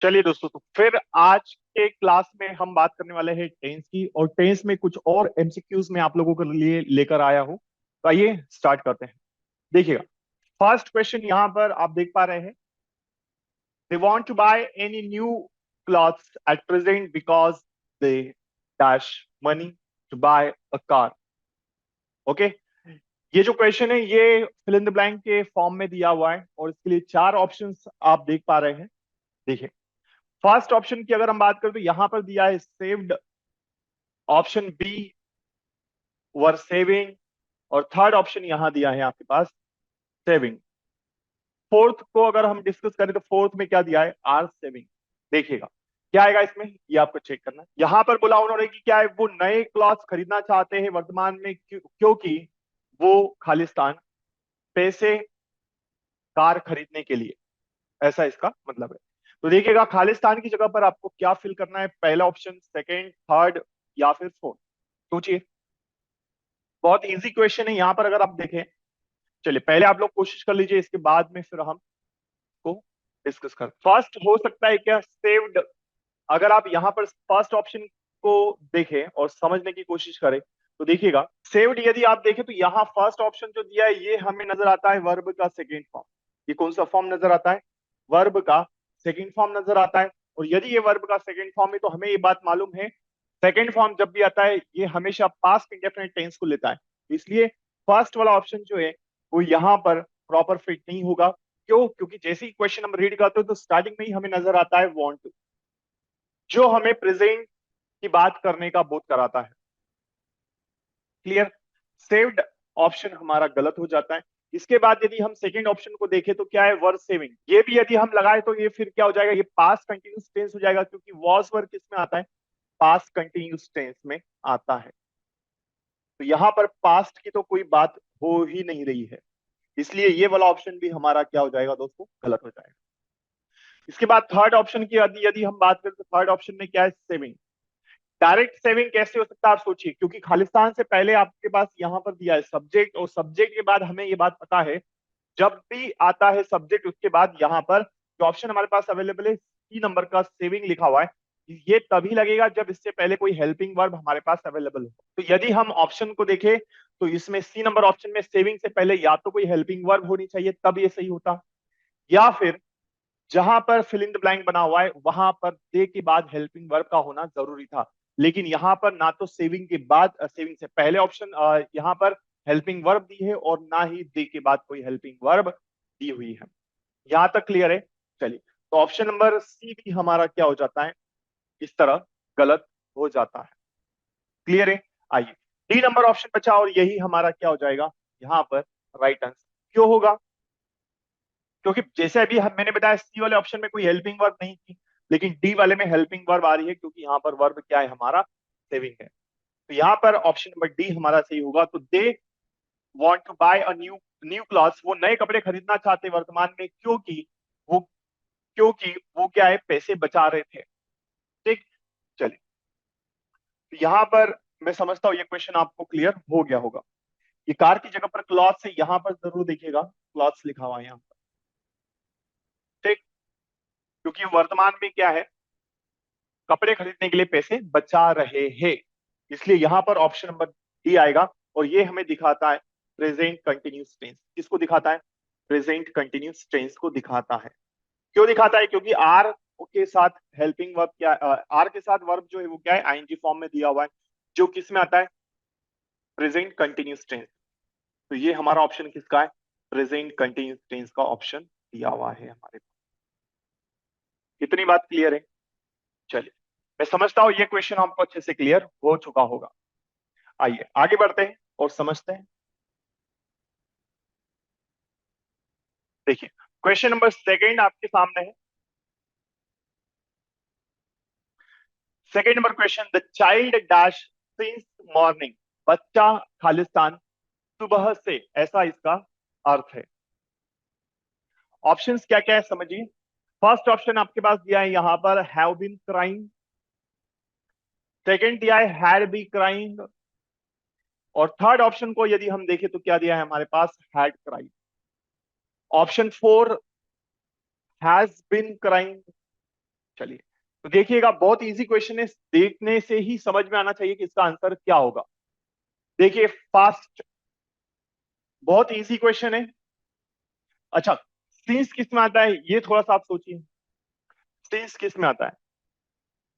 चलिए दोस्तों, तो फिर आज के क्लास में हम बात करने वाले हैं टेंस की, और टेंस में कुछ और एमसीक्यूज में आप लोगों के लिए लेकर आया हूं। तो आइए स्टार्ट करते हैं। देखिएगा, फर्स्ट क्वेश्चन यहां पर आप देख पा रहे हैं। They want to buy any new clothes at present because they dash money to buy a car. Okay, ये जो क्वेश्चन है ये फिल इन द ब्लैंक के फॉर्म में दिया हुआ है, और इसके लिए चार ऑप्शंस आप देख पा रहे हैं। देखिए, फर्स्ट ऑप्शन की अगर हम बात करें तो यहां पर दिया है सेव्ड, ऑप्शन बी वर सेविंग, और थर्ड ऑप्शन यहां दिया है आपके पास सेविंग। फोर्थ को अगर हम डिस्कस करें तो फोर्थ में क्या दिया है, आर सेविंग। देखिएगा क्या आएगा इसमें, ये आपको चेक करना है। यहां पर बोला उन्होंने कि क्या है, वो नए क्लॉथ्स खरीदना चाहते हैं वर्तमान में क्योंकि वो खालिस्तान पैसे कार खरीदने के लिए, ऐसा इसका मतलब है। तो देखिएगा, खालिस्तान की जगह पर आपको क्या फिल करना है, पहला ऑप्शन, सेकेंड, थर्ड या फिर फोर्थ। सोचिए, बहुत इजी क्वेश्चन है यहां पर अगर आप देखें। चलिए पहले आप लोग कोशिश कर लीजिए, इसके बाद में फिर हम को डिस्कस कर। फर्स्ट हो सकता है क्या, सेव्ड। अगर आप यहां पर फर्स्ट ऑप्शन को देखें और समझने की कोशिश करें तो देखिएगा, सेव्ड यदि आप देखें तो यहां फर्स्ट ऑप्शन जो दिया है ये हमें नजर आता है वर्ब का सेकेंड फॉर्म। ये कौन सा फॉर्म नजर आता है, वर्ब का सेकेंड फॉर्म नजर आता है। और यदि ये वर्ब का सेकेंड फॉर्म है तो हमें ये बात मालूम है, सेकेंड फॉर्म जब भी आता है ये हमेशा पास्ट इंडेफिनिट टेंस को लेता है। इसलिए फर्स्ट वाला ऑप्शन जो है वो यहां पर प्रॉपर फिट नहीं होगा। क्यों? क्योंकि जैसे ही क्वेश्चन हम रीड करते हैं तो स्टार्टिंग में ही हमें नजर आता है वांट टू, जो हमें प्रेजेंट की बात करने का बोध कराता है। क्लियर? सेव्ड ऑप्शन हमारा गलत हो जाता है। इसके बाद यदि हम सेकंड ऑप्शन को देखें तो क्या है, वर सेविंग। ये भी यदि हम लगाए तो ये फिर क्या हो जाएगा, ये पास्ट कंटिन्यूस टेंस हो जाएगा, क्योंकि वॉज वर्क किस में आता है, पास्ट कंटिन्यूस टेंस में आता है। तो यहां पर पास्ट की तो कोई बात हो ही नहीं रही है, इसलिए ये वाला ऑप्शन भी हमारा क्या हो जाएगा दोस्तों, गलत हो जाएगा। इसके बाद थर्ड ऑप्शन की यदि यदि हम बात करें तो थर्ड ऑप्शन में क्या है, सेविंग। डायरेक्ट सेविंग कैसे हो सकता है आप सोचिए, क्योंकि खालिस्तान से पहले आपके पास यहां पर दिया है सब्जेक्ट, और सब्जेक्ट के बाद हमें ये बात पता है जब भी आता है सब्जेक्ट उसके बाद यहां पर जो ऑप्शन हमारे पास अवेलेबल है सी नंबर का सेविंग लिखा हुआ है, ये तभी लगेगा जब इससे पहले कोई हेल्पिंग वर्ब हमारे पास अवेलेबल हो। तो यदि हम ऑप्शन को देखें तो इसमें सी नंबर ऑप्शन में सेविंग से पहले या तो कोई हेल्पिंग वर्ब होनी चाहिए तब ये सही होता, या फिर जहां पर फिल इन द ब्लैंक बना हुआ है वहां पर दे के बाद हेल्पिंग वर्ब का होना जरूरी था। लेकिन यहां पर ना तो सेविंग के बाद सेविंग से पहले ऑप्शन यहां पर हेल्पिंग वर्ब दी है, और ना ही दे के बाद कोई हेल्पिंग वर्ब दी हुई है। यहां तक क्लियर है? चलिए, तो ऑप्शन नंबर सी भी हमारा क्या हो जाता है, इस तरह गलत हो जाता है। क्लियर है? आइए, डी नंबर ऑप्शन बचा, और यही हमारा क्या हो जाएगा यहां पर राइट आंसर। क्यों होगा? क्योंकि जैसे अभी मैंने बताया सी वाले ऑप्शन में कोई हेल्पिंग वर्ब नहीं थी, लेकिन डी वाले में हेल्पिंग वर्ब आ रही है, क्योंकि यहाँ पर वर्ब क्या है हमारा, सेविंग है। तो यहाँ पर ऑप्शन नंबर डी हमारा सही होगा। तो they want to buy a new new clothes, वो नए कपड़े खरीदना चाहते वर्तमान में वो क्योंकि वो क्या है, पैसे बचा रहे थे। ठीक, चलिए, तो यहाँ पर मैं समझता हूँ ये क्वेश्चन आपको क्लियर हो गया होगा। ये कार की जगह पर क्लॉथ्स है, यहाँ पर जरूर देखिएगा क्लॉथ्स लिखा हुआ है यहाँ पर। ठीक, क्योंकि वर्तमान में क्या है, कपड़े खरीदने के लिए पैसे बचा रहे हैं, इसलिए यहां पर ऑप्शन नंबर डी आएगा। और ये हमें दिखाता है प्रेजेंट कंटिन्यूस टेंस। किसको दिखाता है? प्रेजेंट कंटिन्यूस टेंस को दिखाता है। क्यों दिखाता है? क्योंकि आर के साथ हेल्पिंग वर्ब क्या, आर के साथ वर्ब जो है वो क्या है, आईएनजी फॉर्म में दिया हुआ है, जो किस में आता है, प्रेजेंट कंटिन्यूस टेंस। तो ये हमारा ऑप्शन किसका है, प्रेजेंट कंटिन्यूस टेंस का ऑप्शन दिया हुआ है हमारे पास। इतनी बात क्लियर है? चलिए, मैं समझता हूं ये क्वेश्चन आपको अच्छे से क्लियर हो चुका होगा। आइए आगे बढ़ते हैं और समझते हैं। देखिए, क्वेश्चन नंबर सेकंड आपके सामने है। Second number question, the child dash since morning, बच्चा खालिस्तान सुबह से, ऐसा इसका अर्थ है। ऑप्शंस क्या क्या है समझिए। फर्स्ट ऑप्शन आपके पास दिया है यहां पर हैव बीन क्राइंग, सेकंड दिया है हैड बी क्राइंग, और थर्ड ऑप्शन को यदि हम देखें तो क्या दिया है हमारे पास, had crying. Option four has been crying, चलिए, तो देखिएगा, बहुत इजी क्वेश्चन है, देखने से ही समझ में आना चाहिए कि इसका आंसर क्या होगा। देखिए फास्ट, बहुत इजी क्वेश्चन है। अच्छा, सिंस किस में आता है, ये थोड़ा सा आप सोचिए, सिंस किस में आता है?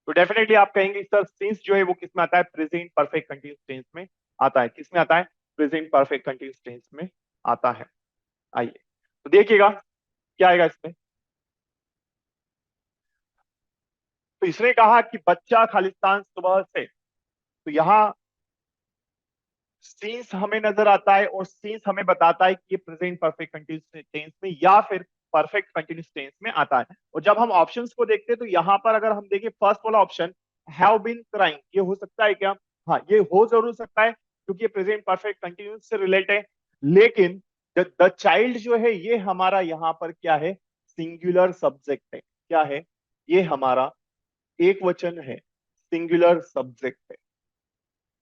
तो डेफिनेटली आप कहेंगे सर सिंस जो है वो किस में आता है, प्रेजेंट परफेक्ट कंटिन्यूअस टेंस में आता है। किस में आता है? प्रेजेंट परफेक्ट कंटिन्यूअस टेंस में आता है। आइए तो देखिएगा क्या आएगा इसमें। तो इसने कहा कि बच्चा खालिस्तान सुबह से, तो यहां सीन्स हमें नजर आता है और सीन्स हमें बताता है कि ये प्रेजेंट परफेक्ट कंटिन्यूअस टेंस में या फिर परफेक्ट कंटिन्यूअस टेंस में आता है। और जब हम ऑप्शंस को देखते हैं तो यहां पर अगर हम देखें फर्स्ट वाला ऑप्शन, हैव बीन क्राइंग, ये हो सकता है क्या? हाँ, ये हो जरूर सकता है क्योंकि ये प्रेजेंट परफेक्ट कंटिन्यूअस से रिलेट है। लेकिन द चाइल्ड जो है ये हमारा यहाँ पर क्या है, सिंगुलर सब्जेक्ट है। क्या है? ये हमारा एक वचन है, सिंगुलर सब्जेक्ट है।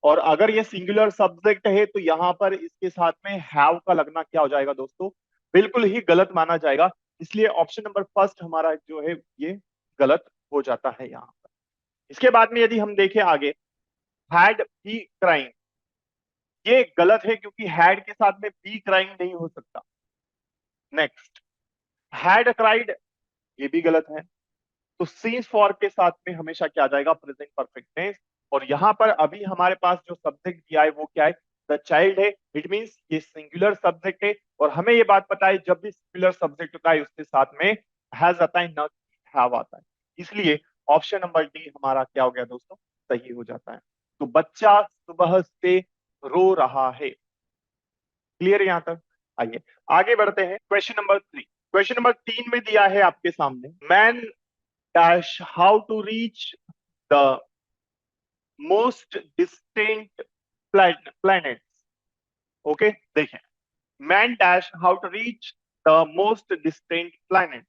और अगर ये सिंगुलर सब्जेक्ट है तो यहां पर इसके साथ में हैव का लगना क्या हो जाएगा दोस्तों, बिल्कुल ही गलत माना जाएगा। इसलिए ऑप्शन नंबर फर्स्ट हमारा जो है ये गलत हो जाता है यहाँ पर। इसके बाद में यदि हम देखें आगे, हैड बी क्राइंग, ये गलत है क्योंकि हैड के साथ में बी क्राइंग नहीं हो सकता। नेक्स्ट, हैड क्राइड, ये भी गलत है। तो सीन्स फॉर के साथ में हमेशा क्या आ जाएगा, प्रेजेंट परफेक्ट टेंस। और यहां पर अभी हमारे पास जो सब्जेक्ट दिया है वो क्या है, द चाइल्ड है। इट मींस ये सिंगुलर सब्जेक्ट है और हमें ये बात पता है जब भी सिंगुलर सब्जेक्ट होता है उसके साथ में हैज आता है, न हैव आता है। इसलिए ऑप्शन नंबर डी हमारा क्या हो गया दोस्तों, सही हो जाता है। तो बच्चा सुबह से रो रहा है। क्लियर है यहां तक? आइए आगे बढ़ते हैं, क्वेश्चन नंबर 3। क्वेश्चन नंबर 3 में दिया है आपके सामने, man dash how to reach the most distant planets. Okay, देखें, man dash how to reach the most distant planet.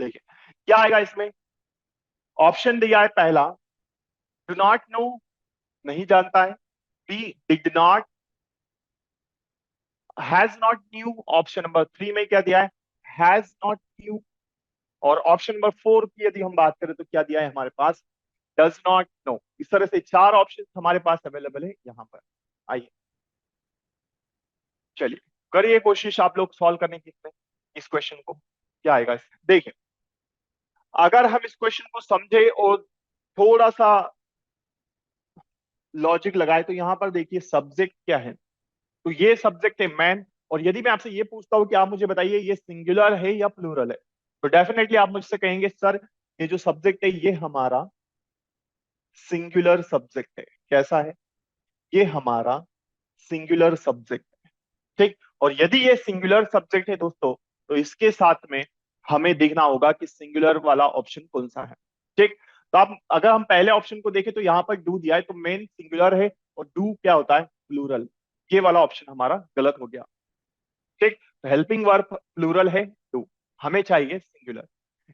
देखिए क्या आएगा इसमें। ऑप्शन दिया है पहला, डू नॉट नो, नहीं जानता है। B, did not, has not knew. Option number 3 में क्या दिया है, हैज नॉट न्यू। और ऑप्शन नंबर 4 की यदि हम बात करें तो क्या दिया है हमारे पास, डज नॉट नो। इस तरह से 4 ऑप्शन हमारे पास अवेलेबल है यहां पर। आइए चलिए करिए कोशिश आप लोग सॉल्व करने की इसमें, इस क्वेश्चन को क्या आएगा इसमें। देखिए अगर हम इस क्वेश्चन को समझे और थोड़ा सा लॉजिक लगाए तो यहां पर देखिए सब्जेक्ट क्या है, तो ये सब्जेक्ट है मैन। और यदि मैं आपसे ये पूछता हूं कि आप मुझे बताइए ये सिंगुलर है या प्लूरल है, तो डेफिनेटली आप मुझसे कहेंगे सर ये जो सब्जेक्ट है ये हमारा सिंगुलर सब्जेक्ट है। कैसा है? ये हमारा सिंगुलर सब्जेक्ट है। ठीक, और यदि ये सिंगुलर सब्जेक्ट है दोस्तों तो इसके साथ में हमें देखना होगा कि सिंगुलर वाला ऑप्शन कौन सा है। ठीक, तो आप अगर हम पहले ऑप्शन को देखें तो यहां पर डू दिया है, तो मेन सिंगुलर है और डू क्या होता है, प्लूरल। ये वाला ऑप्शन हमारा गलत हो गया। ठीक, तो हेल्पिंग वर्ब प्लूरल है डू, हमें चाहिए सिंगुलर।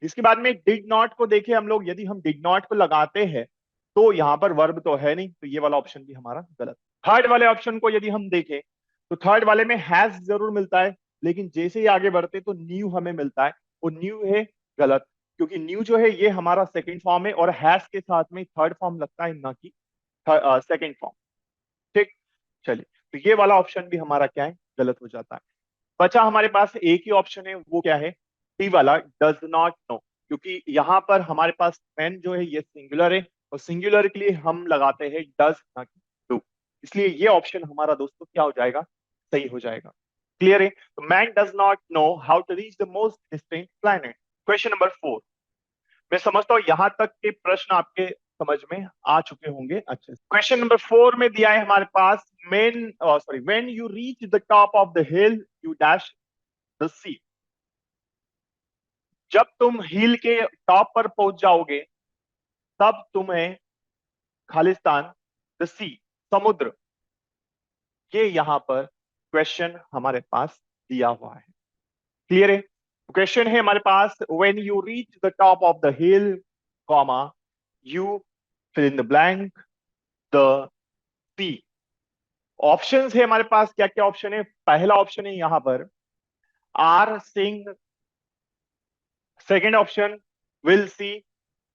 इसके बाद में डिड नॉट को देखें हम लोग, यदि हम डिड नॉट को लगाते हैं तो यहां पर वर्ब तो है नहीं, तो ये वाला ऑप्शन भी हमारा गलत। थर्ड वाले ऑप्शन को यदि हम देखें तो थर्ड वाले में हैज जरूर मिलता है, लेकिन जैसे ही आगे बढ़ते तो न्यू हमें मिलता है, और न्यू है गलत, क्योंकि न्यू जो है ये हमारा सेकंड फॉर्म है और हैज के साथ में थर्ड फॉर्म लगता है ना कि सेकंड फॉर्म। ठीक, चलिए तो ये वाला ऑप्शन भी हमारा क्या है, गलत हो जाता है। बचा हमारे पास एक ही ऑप्शन है, वो क्या है, टी वाला, डज नॉट नो। क्योंकि यहां पर हमारे पास मैन जो है ये सिंगुलर है और सिंगुलर के लिए हम लगाते हैं डज ना कि डू, इसलिए ये ऑप्शन हमारा दोस्तों क्या हो जाएगा, सही हो जाएगा। क्लियर है? तो man does not know how to reach the most distant planet. Question number 4, मैं समझता हूं यहां तक के प्रश्न आपके समझ में आ चुके होंगे अच्छे से। क्वेश्चन नंबर 4 में दिया है हमारे पास, man sorry, when you reach the top of the hill you dash the sea. जब तुम हिल के टॉप पर पहुंच जाओगे तब तुम्हें खालिस्तान, द सी, समुद्र, ये यहां पर क्वेश्चन हमारे पास दिया हुआ है। क्लियर है? क्वेश्चन है हमारे पास, when you reach the top of the hill comma you fill in the blank the sea. Options है हमारे पास, क्या क्या ऑप्शन है। पहला ऑप्शन है यहां पर आर सिंह, second option will see.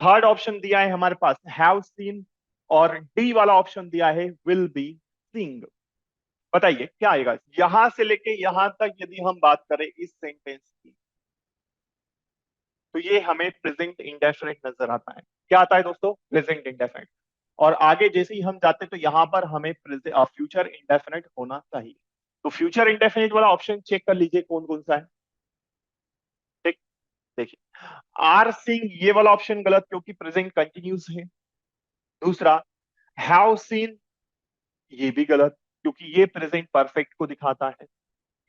Third option दिया है हमारे पास हैव सीन, और डी वाला ऑप्शन दिया है विल बी सीइंग। बताइए क्या आएगा यहां से लेके यहां तक। यदि हम बात करें इस सेंटेंस की, तो ये हमें प्रेजेंट इंडेफिनिट नजर आता है। क्या आता है दोस्तों? Present indefinite. और आगे जैसे ही हम जाते हैं तो यहां पर हमें फ्यूचर इंडेफिनिट होना चाहिए। तो फ्यूचर इंडेफिनिट वाला ऑप्शन चेक कर लीजिए कौन कौन सा है। ठीक, देखिए आर सिंग ये वाला ऑप्शन गलत, क्योंकि प्रेजेंट कंटिन्यूस है। दूसरा हैव सीन, ये भी गलत, क्योंकि ये प्रेजेंट परफेक्ट को दिखाता है।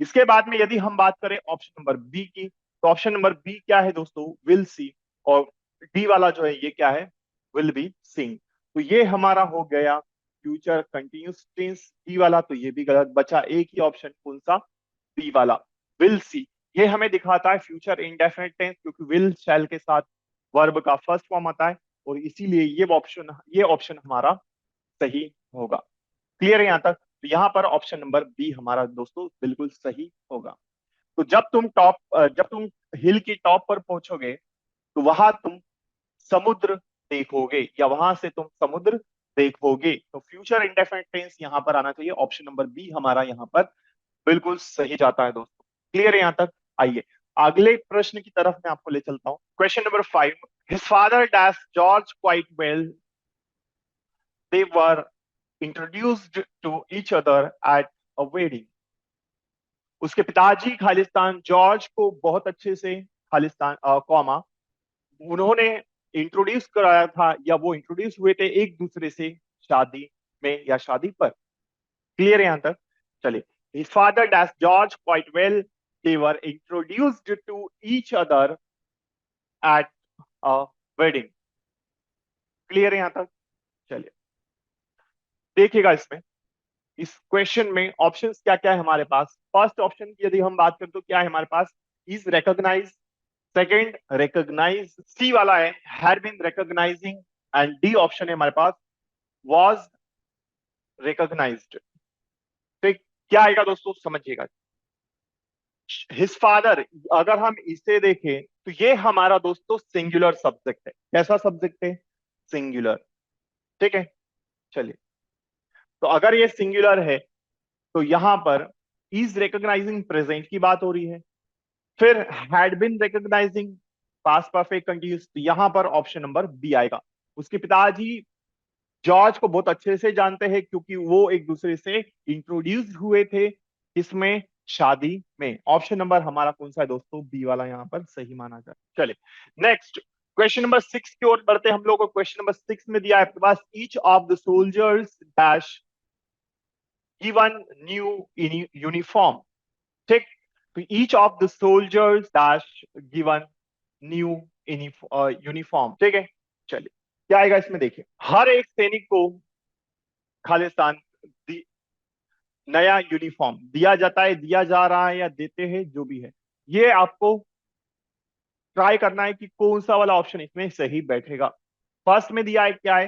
इसके बाद में यदि हम बात करें ऑप्शन नंबर बी की, तो ऑप्शन नंबर बी क्या है दोस्तों? Will see. और डी वाला जो है ये क्या है? Will be seeing. तो ये हमारा हो गया फ्यूचर कंटिन्यूस टेंस डी वाला, तो ये भी गलत बचा। एक ही ऑप्शन कौन सा? बी वाला, विल सी। ये हमें दिखाता है फ्यूचर इंडेफिनिट टेंस, क्योंकि विल शैल के साथ वर्ब का फर्स्ट फॉर्म आता है, और इसीलिए ये ऑप्शन हमारा सही होगा। क्लियर है यहां तक? तो यहां पर ऑप्शन नंबर बी हमारा दोस्तों बिल्कुल सही होगा। तो जब तुम हिल की टॉप पर पहुंचोगे, तो वहां तुम समुद्र देखोगे, या वहां से तुम समुद्र देखोगे। तो फ्यूचर इंडेफिनिट टेंस यहां पर आना चाहिए। ऑप्शन नंबर बी हमारा यहां पर बिल्कुल सही जाता है दोस्तों। क्लियर है यहां तक? आइए अगले प्रश्न की तरफ मैं आपको ले चलता हूं। Question number 5, his father dash George quite well, they were introduced to each other at a wedding. उसके पिताजी खालिस्तान जॉर्ज को बहुत अच्छे से, खालिस्तान कॉमा, उन्होंने इंट्रोड्यूस कराया था, या वो इंट्रोड्यूस हुए थे एक दूसरे से शादी में या शादी पर। क्लियर है यहां तक? चलिए, his father dash George quite well, they were introduced to each other at a wedding. Clear है यहां तक? चलिए देखिएगा इसमें, इस क्वेश्चन में ऑप्शंस क्या क्या है हमारे पास। फर्स्ट ऑप्शन की यदि हम बात करें तो क्या है हमारे पास? Is recognise. Second recognise, C वाला है had been recognising. And D option है हमारे पास वाज रिकॉग्नाइज्ड। तो क्या आएगा दोस्तों समझिएगा। हिज फादर, अगर हम इसे देखें तो ये हमारा दोस्तों सिंगुलर सब्जेक्ट है। कैसा सब्जेक्ट है? सिंगुलर। ठीक है, चलिए। तो अगर ये सिंगुलर है, तो यहां पर इज रिकॉग्नाइजिंग प्रेजेंट की बात हो रही है। फिर had been recognising past perfect continuous, तो यहां पर ऑप्शन नंबर बी आएगा। उसके पिताजी जॉर्ज को बहुत अच्छे से जानते हैं, क्योंकि वो एक दूसरे से इंट्रोड्यूस हुए थे, इसमें शादी में। ऑप्शन नंबर हमारा कौन सा है दोस्तों? बी वाला यहां पर सही माना जाए। चलिए नेक्स्ट, क्वेश्चन नंबर 6 की ओर बढ़ते हैं हम लोग को। क्वेश्चन नंबर 6 में दिया है आपके पास, each of the soldiers dash given new uniform. ठीक, तो each of the soldiers dash given new uniform. ठीक है, चलिए क्या आएगा इसमें? देखिए, हर एक सैनिक को खालिस्तान नया यूनिफॉर्म दिया जाता है, दिया जा रहा है, या देते हैं, जो भी है। ये आपको ट्राई करना है कि कौन सा वाला ऑप्शन इसमें सही बैठेगा। फर्स्ट में दिया है क्या है?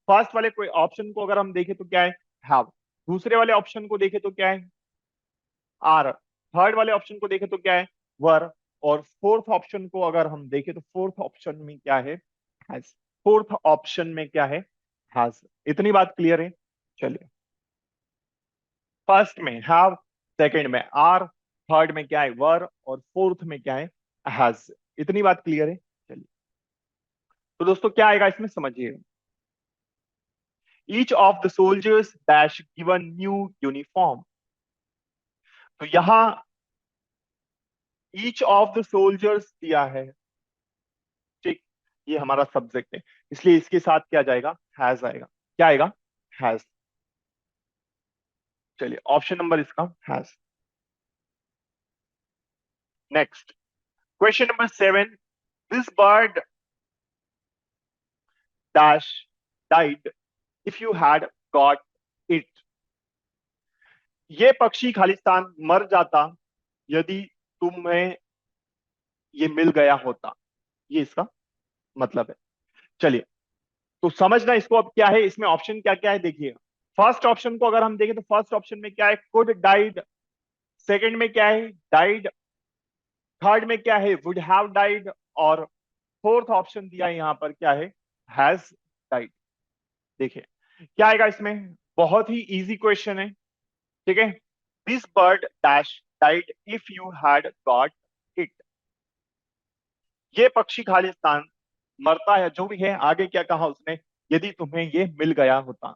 फर्स्ट वाले कोई ऑप्शन को अगर हम देखें तो क्या है? हैव। दूसरे वाले ऑप्शन को देखें तो क्या है? आर। थर्ड वाले ऑप्शन को देखें तो क्या है? वर। और फोर्थ ऑप्शन को अगर हम देखें तो फोर्थ ऑप्शन में क्या है? हैज। फोर्थ ऑप्शन में क्या है? हैज। इतनी बात क्लियर है? चलिए, फर्स्ट में हैव, सेकंड में आर, थर्ड में क्या है? वर, और फोर्थ में क्या है? हैज। इतनी बात क्लियर है? चलिए, तो दोस्तों क्या आएगा इसमें समझिए। Each of the soldiers dash given new uniform. तो यहां ईच ऑफ द सोल्जर्स दिया है। ठीक, ये हमारा सब्जेक्ट है, इसलिए इसके साथ क्या जाएगा? हैज आएगा। क्या आएगा? हैज। चलिए ऑप्शन नंबर इसका has. Next, question number 7, this bird dash died if you had got it. ये पक्षी खालिस्तान मर जाता यदि तुम्हें ये मिल गया होता। ये इसका मतलब है। चलिए, तो समझना इसको अब क्या है, इसमें ऑप्शन क्या क्या है देखिएगा। फर्स्ट ऑप्शन को अगर हम देखें तो फर्स्ट ऑप्शन में क्या है? Could died. सेकंड में क्या है? डाइड। थर्ड में क्या है? Would have died. और फोर्थ ऑप्शन दिया है यहाँ पर, क्या है, हैज डाइड। देखिए क्या आएगा इसमें, बहुत ही इजी क्वेश्चन है, ठीक है। This bird dash died if you had got it. ये पक्षी खालिस्तान मरता है, जो भी है, आगे क्या कहा उसने, यदि तुम्हें ये मिल गया होता।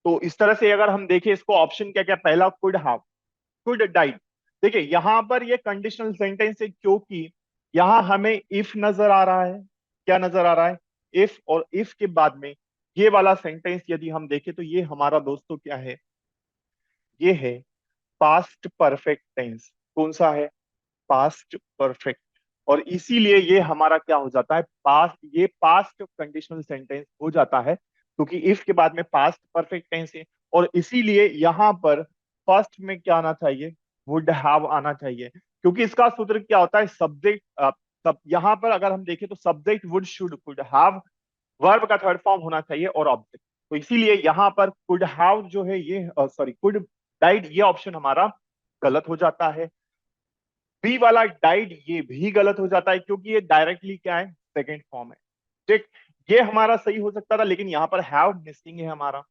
तो इस तरह से अगर हम देखें इसको, ऑप्शन क्या क्या, पहला कुड हैव, कुड डाइड। देखिए यहां पर ये कंडीशनल सेंटेंस है, क्योंकि यहां हमें इफ नजर आ रहा है। क्या नजर आ रहा है, इफ, और इफ के बाद में ये वाला सेंटेंस यदि हम देखें तो ये हमारा दोस्तों क्या है, ये है पास्ट परफेक्ट टेंस। कौन सा है, पास्ट परफेक्ट। और इसीलिए ये हमारा क्या हो जाता है, पास्ट, ये पास्ट कंडीशनल सेंटेंस हो जाता है, क्योंकि इफ के बाद में पास्ट परफेक्ट टेंस है। और इसीलिए यहां पर फर्स्ट में क्या आना चाहिए, वुड हैव आना चाहिए, क्योंकि इसका सूत्र क्या होता है, सब्जेक्ट, सब यहां पर अगर हम देखें तो subject would, should, could have, verb का थर्ड फॉर्म होना चाहिए और ऑब्जेक्ट। तो इसीलिए यहां पर कुड हैव जो है ये, सॉरी, कुड डाइड, ये ऑप्शन हमारा गलत हो जाता है। बी वाला डाइड ये भी गलत हो जाता है, क्योंकि ये डायरेक्टली क्या है, सेकंड फॉर्म है, ठीक। ये हमारा सही हो सकता था, लेकिन यहाँ पर हैव मिसिंग है हमारा,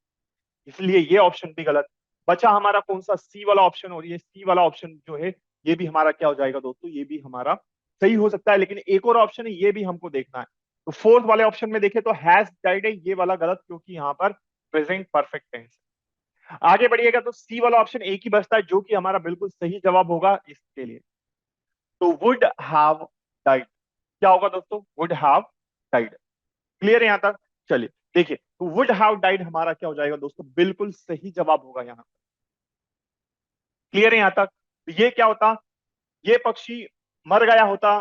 इसलिए ये ऑप्शन भी गलत। बचा हमारा कौन सा, सी वाला ऑप्शन, और ये सी वाला ऑप्शन जो है ये भी हमारा क्या हो जाएगा दोस्तों, ये भी हमारा सही हो सकता है, लेकिन एक और ऑप्शन है, ये भी हमको देखना है। तो फोर्थ वाले ऑप्शन में देखें तो हैज डाइड है, ये वाला गलत, क्योंकि यहाँ पर प्रेजेंट परफेक्ट टेंस। आगे बढ़िएगा तो सी वाला ऑप्शन एक ही बचता है, जो कि हमारा बिल्कुल सही जवाब होगा इसके लिए। तो वुड हैव डाइड, क्या होगा दोस्तों, वुड हैव डाइड। क्लियर है यहां तक, चलिए देखिए, तो वुड हैव डाइड हमारा क्या हो जाएगा दोस्तों, बिल्कुल सही जवाब होगा यहां। क्लियर है यहां तक, तो ये क्या होता, ये पक्षी मर गया होता,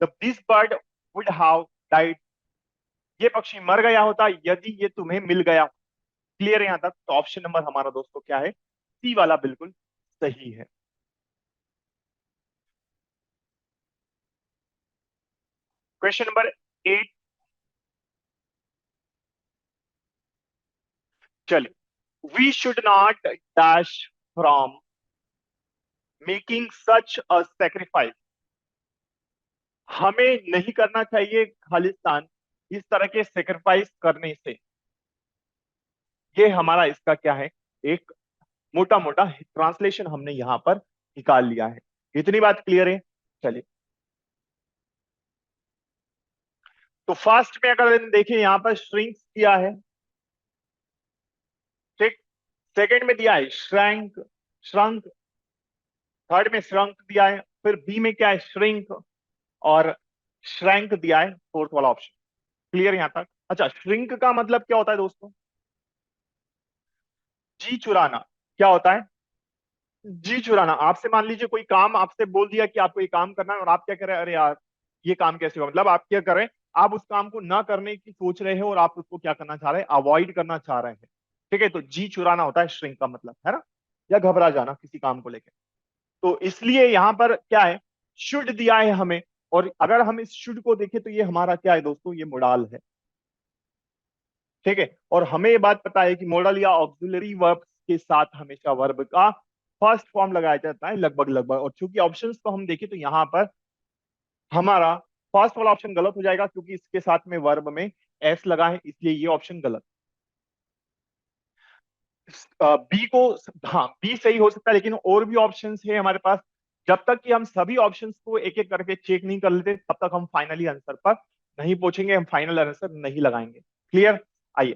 the this bird would have died, ये पक्षी मर गया होता यदि ये तुम्हें मिल गया। क्लियर है यहां तक, तो ऑप्शन नंबर हमारा दोस्तों क्या है, सी वाला बिल्कुल सही है। क्वेश्चन नंबर 8, चलिए, we should not dash from making such a sacrifice. हमें नहीं करना चाहिए खालिस्तान इस तरह के सेक्रीफाइस करने से। ये हमारा इसका क्या है, एक मोटा मोटा ट्रांसलेशन हमने यहां पर निकाल लिया है। इतनी बात क्लियर है, चलिए। तो फर्स्ट में अगर हम देखें यहां पर श्रिंक दिया है, ठीक। सेकंड में दिया है श्रैंक, श्रंक। थर्ड में श्रंक दिया है, फिर बी में क्या है, श्रिंक, और श्रैंक दिया है फोर्थ वाला ऑप्शन। क्लियर यहां तक, अच्छा, श्रिंक का मतलब क्या होता है दोस्तों, जी चुराना। क्या होता है, जी चुराना। आपसे मान लीजिए कोई काम आपसे बोल दिया कि आपको ये काम करना है, और आप क्या करें, अरे यार ये काम कैसे होगा, मतलब आप क्या करें, आप उस काम को ना करने की सोच रहे हो, और आप उसको क्या करना चाह रहे हैं, अवॉइड करना चाह रहे हैं, ठीक है। तो जी चुराना होता है श्रिंक का मतलब, है ना, या घबरा जाना किसी काम को लेकर। तो इसलिए यहां पर क्या है, शुड दिया है हमें, और अगर हम इस शुड को देखें तो ये हमारा क्या है दोस्तों, ये मोडाल है, ठीक है। और हमें ये बात पता है कि मॉडल या ऑक्सिलरी वर्ब के साथ हमेशा वर्ब का फर्स्ट फॉर्म लगाया जाता है लगभग लगभग। और चूंकि ऑप्शंस को हम देखें तो यहाँ पर हमारा फर्स्ट वाला ऑप्शन गलत हो जाएगा, क्योंकि इसके साथ में वर्ब में एस लगा है, इसलिए ये ऑप्शन गलत। बी को, हाँ बी सही हो सकता है, लेकिन और भी ऑप्शंस है हमारे पास। जब तक कि हम सभी ऑप्शंस को एक एक करके चेक नहीं कर लेते, तब तक हम फाइनली आंसर पर नहीं पहुंचेंगे, हम फाइनल आंसर नहीं लगाएंगे। क्लियर, आइए।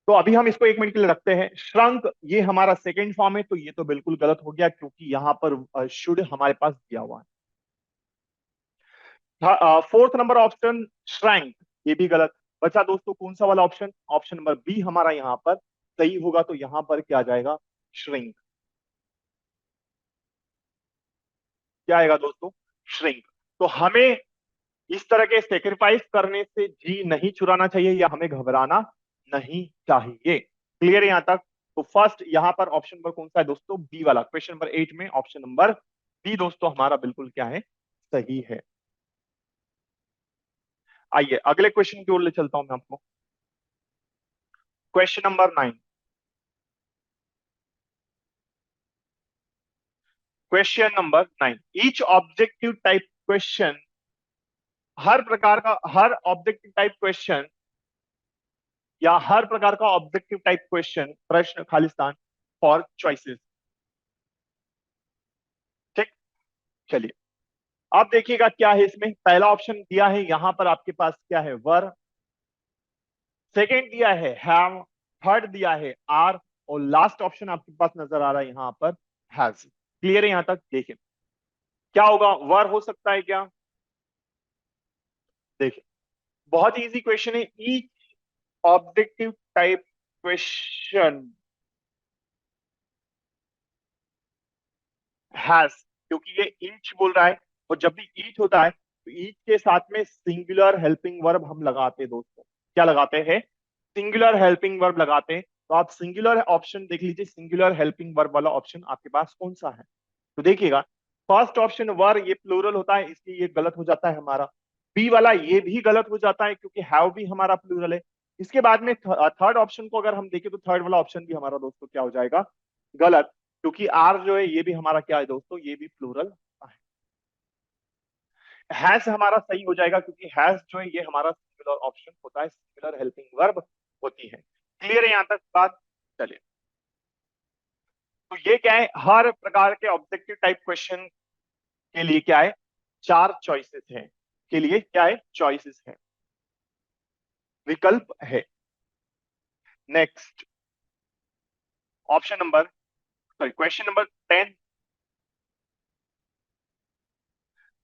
तो अभी हम इसको एक मिनट के लिए रखते हैं। श्रंक ये हमारा सेकंड फॉर्म है, तो ये तो बिल्कुल गलत हो गया, क्योंकि यहां पर शुड हमारे पास दिया हुआ है। फोर्थ नंबर ऑप्शन श्रैंक, ये भी गलत। बचा दोस्तों कौन सा वाला ऑप्शन, ऑप्शन नंबर बी हमारा यहाँ पर सही होगा, तो यहाँ पर क्या आ जाएगा, श्रिंक। क्या आएगा दोस्तों, श्रिंक। तो हमें इस तरह के सेक्रीफाइस करने से जी नहीं चुराना चाहिए, या हमें घबराना नहीं चाहिए। क्लियर है यहां तक। तो फर्स्ट यहां पर ऑप्शन नंबर कौन सा है दोस्तों, बी वाला, क्वेश्चन नंबर 8 में ऑप्शन नंबर बी दोस्तों हमारा बिल्कुल क्या है, सही है। आइए अगले क्वेश्चन की ओर ले चलता हूं मैं आपको। Question number 9, question number 9, each objective type question हर प्रकार का, हर ऑब्जेक्टिव टाइप क्वेश्चन या हर प्रकार का ऑब्जेक्टिव टाइप क्वेश्चन, प्रश्न खालिस्तान फॉर चॉइसेस। ठीक, चलिए अब देखिएगा क्या है इसमें। पहला ऑप्शन दिया है यहां पर आपके पास क्या है, वर। सेकेंड दिया है हैव। थर्ड दिया है आर। और लास्ट ऑप्शन आपके पास नजर आ रहा है यहां पर हैज। क्लियर है यहां तक? देखिए क्या होगा, वर हो सकता है क्या? देखिए बहुत इजी क्वेश्चन है। Each objective type question has, क्योंकि ये ईच बोल रहा है, और जब भी ईच होता है तो ईच के साथ में सिंगुलर हेल्पिंग वर्ब हम लगाते हैं दोस्तों। क्या लगाते हैं? सिंगुलर हेल्पिंग वर्ब लगाते हैं। तो आप सिंगुलर ऑप्शन देख लीजिए, सिंगुलर हेल्पिंग वर्ब वाला ऑप्शन आपके पास कौन सा है। तो देखिएगा फर्स्ट ऑप्शन वर, ये प्लूरल होता है इसलिए ये गलत हो जाता है हमारा। बी वाला ये भी गलत हो जाता है क्योंकि हैव भी हमारा प्लूरल है। इसके बाद में थर्ड ऑप्शन को अगर हम देखें तो थर्ड वाला ऑप्शन भी हमारा दोस्तों क्या हो जाएगा, गलत, क्योंकि आर जो है ये भी हमारा क्या है दोस्तों, ये भी प्लूरल है। हैज हमारा सही हो जाएगा क्योंकि हैज जो है ये हमारा सिंगुलर ऑप्शन होता है, सिंगुलर हेल्पिंग वर्ब होती है। क्लियर है यहां तक बात? चलिए, तो ये क्या है, हर प्रकार के ऑब्जेक्टिव टाइप क्वेश्चन के लिए क्या है, चार चॉइसेस हैं। के लिए क्या है, चॉइसेस है, विकल्प है। Next option number, sorry question number 10।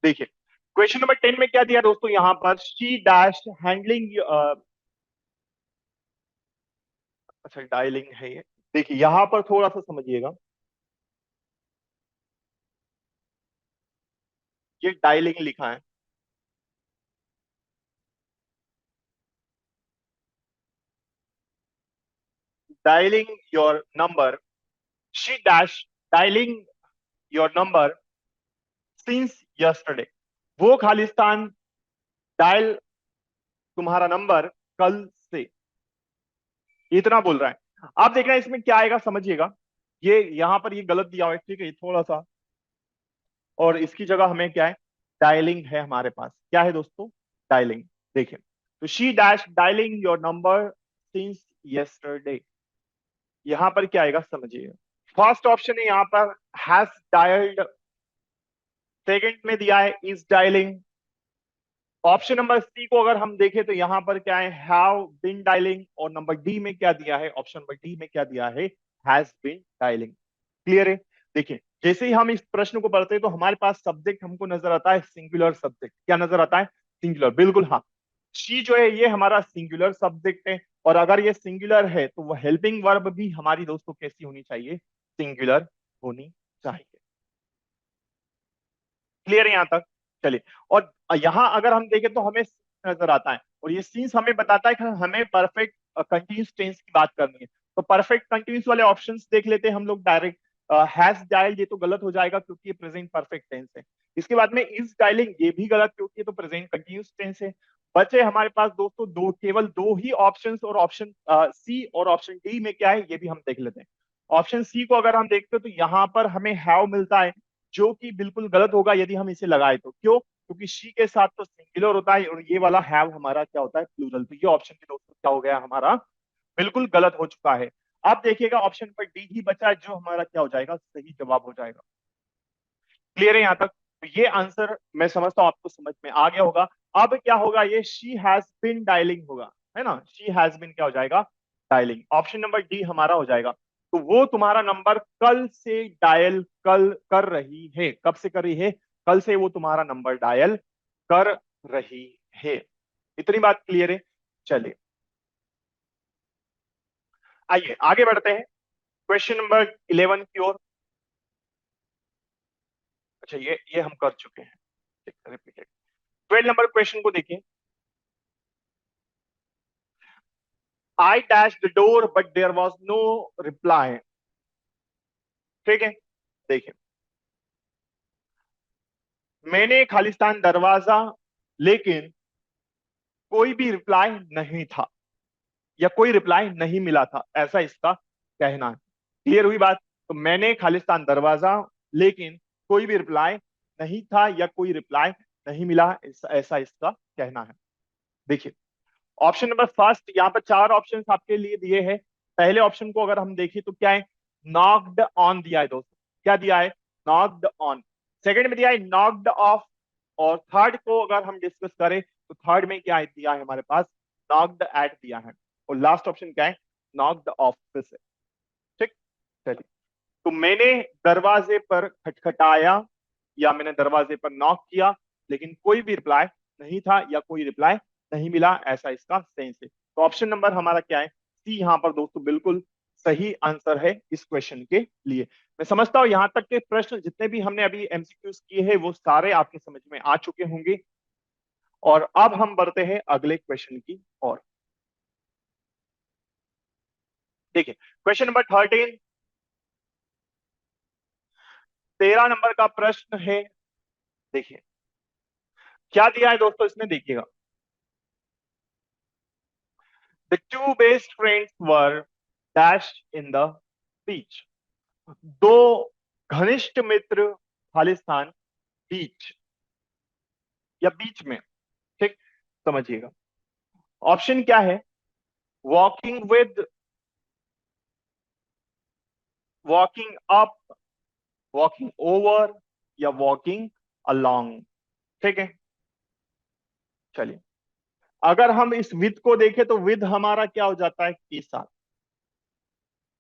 देखिए क्वेश्चन नंबर 10 में क्या दिया दोस्तों, यहां पर शी डैश हैंडलिंग, अच्छा डायलिंग है ये। देखिए यहां पर थोड़ा सा समझिएगा, ये डायलिंग लिखा है। Dialing your number, she dash dialing your number since yesterday. वो खालिस्तान डायल तुम्हारा नंबर कल से, इतना बोल रहा है। आप देख रहे हैं इसमें क्या आएगा समझिएगा। ये यहां पर ये गलत दिया हुआ है, ठीक है, ये थोड़ा सा, और इसकी जगह हमें क्या है, डायलिंग है हमारे पास। क्या है दोस्तों, डायलिंग। देखिए तो she dash dialing your number since yesterday, यहां पर क्या आएगा समझिए। फर्स्ट ऑप्शन है यहां पर हैज डायल्ड, सेकंड में दिया है is dialing. Option number C को अगर हम देखें तो यहां पर क्या है, हैव बीन डायलिंग। और नंबर डी में क्या दिया है, ऑप्शन नंबर डी में क्या दिया है, हैज बीन डायलिंग। क्लियर है? देखिए जैसे ही हम इस प्रश्न को पढ़ते हैं तो हमारे पास सब्जेक्ट हमको नजर आता है सिंगुलर सब्जेक्ट। क्या नजर आता है, सिंगुलर, बिल्कुल हाँ। शी जो है ये हमारा सिंगुलर सब्जेक्ट है, और अगर ये सिंगुलर है तो वो हेल्पिंग वर्ब भी हमारी दोस्तों कैसी होनी चाहिए, सिंगुलर होनी चाहिए। क्लियर है यहां तक? चलिए, और यहां अगर हम देखें तो हमें नजर आता है, और ये सीन्स हमें बताता है कि हमें परफेक्ट कंटिन्यूस टेंस की बात करनी है। तो परफेक्ट कंटिन्यूस वाले ऑप्शंस देख लेते हैं हम लोग डायरेक्ट। हैज डायल्ड ये तो गलत हो जाएगा क्योंकि ये प्रेजेंट परफेक्ट टेंस है। इसके बाद में इज डायलिंग ये भी गलत क्योंकि ये तो प्रेजेंट कंटिन्यूस टेंस है। बचे हमारे पास दोस्तों दो, केवल दो ही ऑप्शंस, और ऑप्शन सी और ऑप्शन डी में क्या है ये भी हम देख लेते हैं। ऑप्शन सी को अगर हम देखते हैं तो यहाँ पर हमें हैव मिलता है, जो कि बिल्कुल गलत होगा यदि हम इसे लगाए तो। क्यों? क्योंकि शी के साथ तो सिंगुलर होता है, और ये वाला हैव हमारा क्या होता है, प्लूरल। तो ये ऑप्शन के दोस्तों क्या हो गया हमारा, बिल्कुल गलत हो चुका है। अब देखिएगा ऑप्शन पर डी ही बचा है जो हमारा क्या हो जाएगा, सही जवाब हो जाएगा। क्लियर है यहां तक? तो ये आंसर मैं समझता हूं आपको समझ में आ गया होगा। अब क्या होगा, ये शी हैज बिन डायलिंग होगा, है ना, शी हैज बिन क्या हो जाएगा, डायलिंग। ऑप्शन नंबर डी हमारा हो जाएगा। तो वो तुम्हारा नंबर कल से डायल कल कर रही है। कब से कर रही है, कल से वो तुम्हारा नंबर डायल कर रही है। इतनी बात क्लियर है? चलिए आइए आगे बढ़ते हैं क्वेश्चन नंबर 11 की ओर। अच्छा ये हम कर चुके हैं, रिपीटेड। 12 नंबर क्वेश्चन को देखिए। I dashed the door, but there was no reply. ठीक है, देखिए मैंने खालिस्तान दरवाजा, लेकिन कोई भी रिप्लाई नहीं था, या कोई रिप्लाई नहीं मिला था, ऐसा इसका कहना है। क्लियर हुई बात? तो मैंने खालिस्तान दरवाजा, लेकिन कोई भी रिप्लाई नहीं था या कोई रिप्लाई नहीं मिला, ऐसा इसका कहना है। देखिए ऑप्शन नंबर फर्स्ट, यहाँ पर चार ऑप्शंस आपके लिए दिए हैं। पहले ऑप्शन को अगर हम देखें तो क्या है, नॉक्ड ऑन दिया है दोस्तों। क्या दिया है, नॉक्ड ऑन। सेकंड में दिया है नॉक्ड ऑफ। और थर्ड को अगर हम डिस्कस करें तो थर्ड में क्या दिया है हमारे पास, नॉक्ड एट दिया है। और लास्ट ऑप्शन क्या है, नॉक्ड ऑफ से। ठीक, चलिए। तो मैंने दरवाजे पर खटखटाया या मैंने दरवाजे पर नॉक किया, लेकिन कोई भी रिप्लाई नहीं था या कोई रिप्लाई नहीं मिला, ऐसा इसका सेंस है। तो ऑप्शन नंबर हमारा क्या है, सी यहां पर दोस्तों बिल्कुल सही आंसर है इस क्वेश्चन के लिए। मैं समझता हूं यहां तक के प्रश्न जितने भी हमने अभी एमसीक्यूज किए हैं वो सारे आपके समझ में आ चुके होंगे। और अब हम बढ़ते हैं अगले क्वेश्चन की ओर। देखिए क्वेश्चन नंबर 13, 13 नंबर का प्रश्न है। देखिए क्या दिया है दोस्तों, इसमें देखिएगा। The two best friends were dashed in the beach. दो घनिष्ठ मित्र खालिस्तान, बीच या बीच में। ठीक, समझिएगा। ऑप्शन क्या है, walking with, walking up, walking over या वॉकिंग अलोंग। ठीक है, चलिए। अगर हम इस विद को देखें तो विद हमारा क्या हो जाता है, के साथ।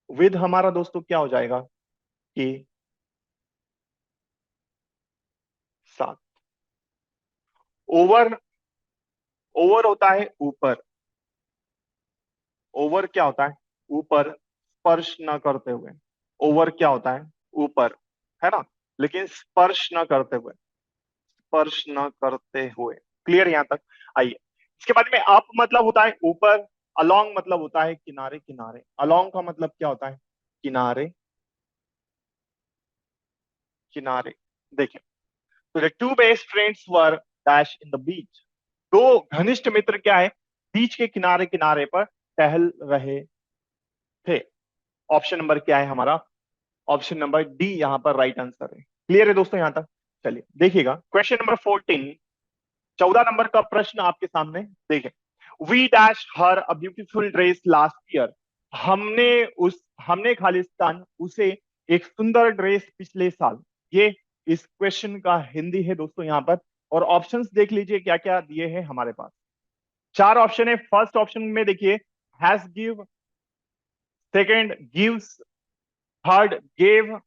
विद हमारा दोस्तों क्या हो जाएगा, के साथ। ओवर, ओवर होता है ऊपर। ओवर क्या होता है, ऊपर, स्पर्श न करते हुए। ओवर क्या होता है, ऊपर, है ना, लेकिन स्पर्श न करते हुए, स्पर्श न करते हुए। क्लियर यहां तक। आइए, इसके बाद में अप मतलब होता है ऊपर, अलोंग मतलब होता है किनारे किनारे। अलोंग का मतलब क्या होता है, किनारे किनारे। देखिए, तो the two best friends were dash in the beach. दो घनिष्ठ मित्र क्या है, बीच के किनारे किनारे पर टहल रहे थे। ऑप्शन नंबर क्या है हमारा, ऑप्शन नंबर डी यहां पर राइट आंसर है। क्लियर है दोस्तों यहां तक। चलिए देखिएगा क्वेश्चन नंबर 14, 14 नंबर का प्रश्न आपके सामने। देखिए, we dash her a beautiful dress last year. हमने उस, हमने खालिस्तान उसे एक सुंदर ड्रेस पिछले साल। ये इस क्वेश्चन का हिंदी है दोस्तों यहां पर। और ऑप्शंस देख लीजिए क्या क्या दिए हैं हमारे पास। चार ऑप्शन है। फर्स्ट ऑप्शन में देखिए, has give, second gives, third gave,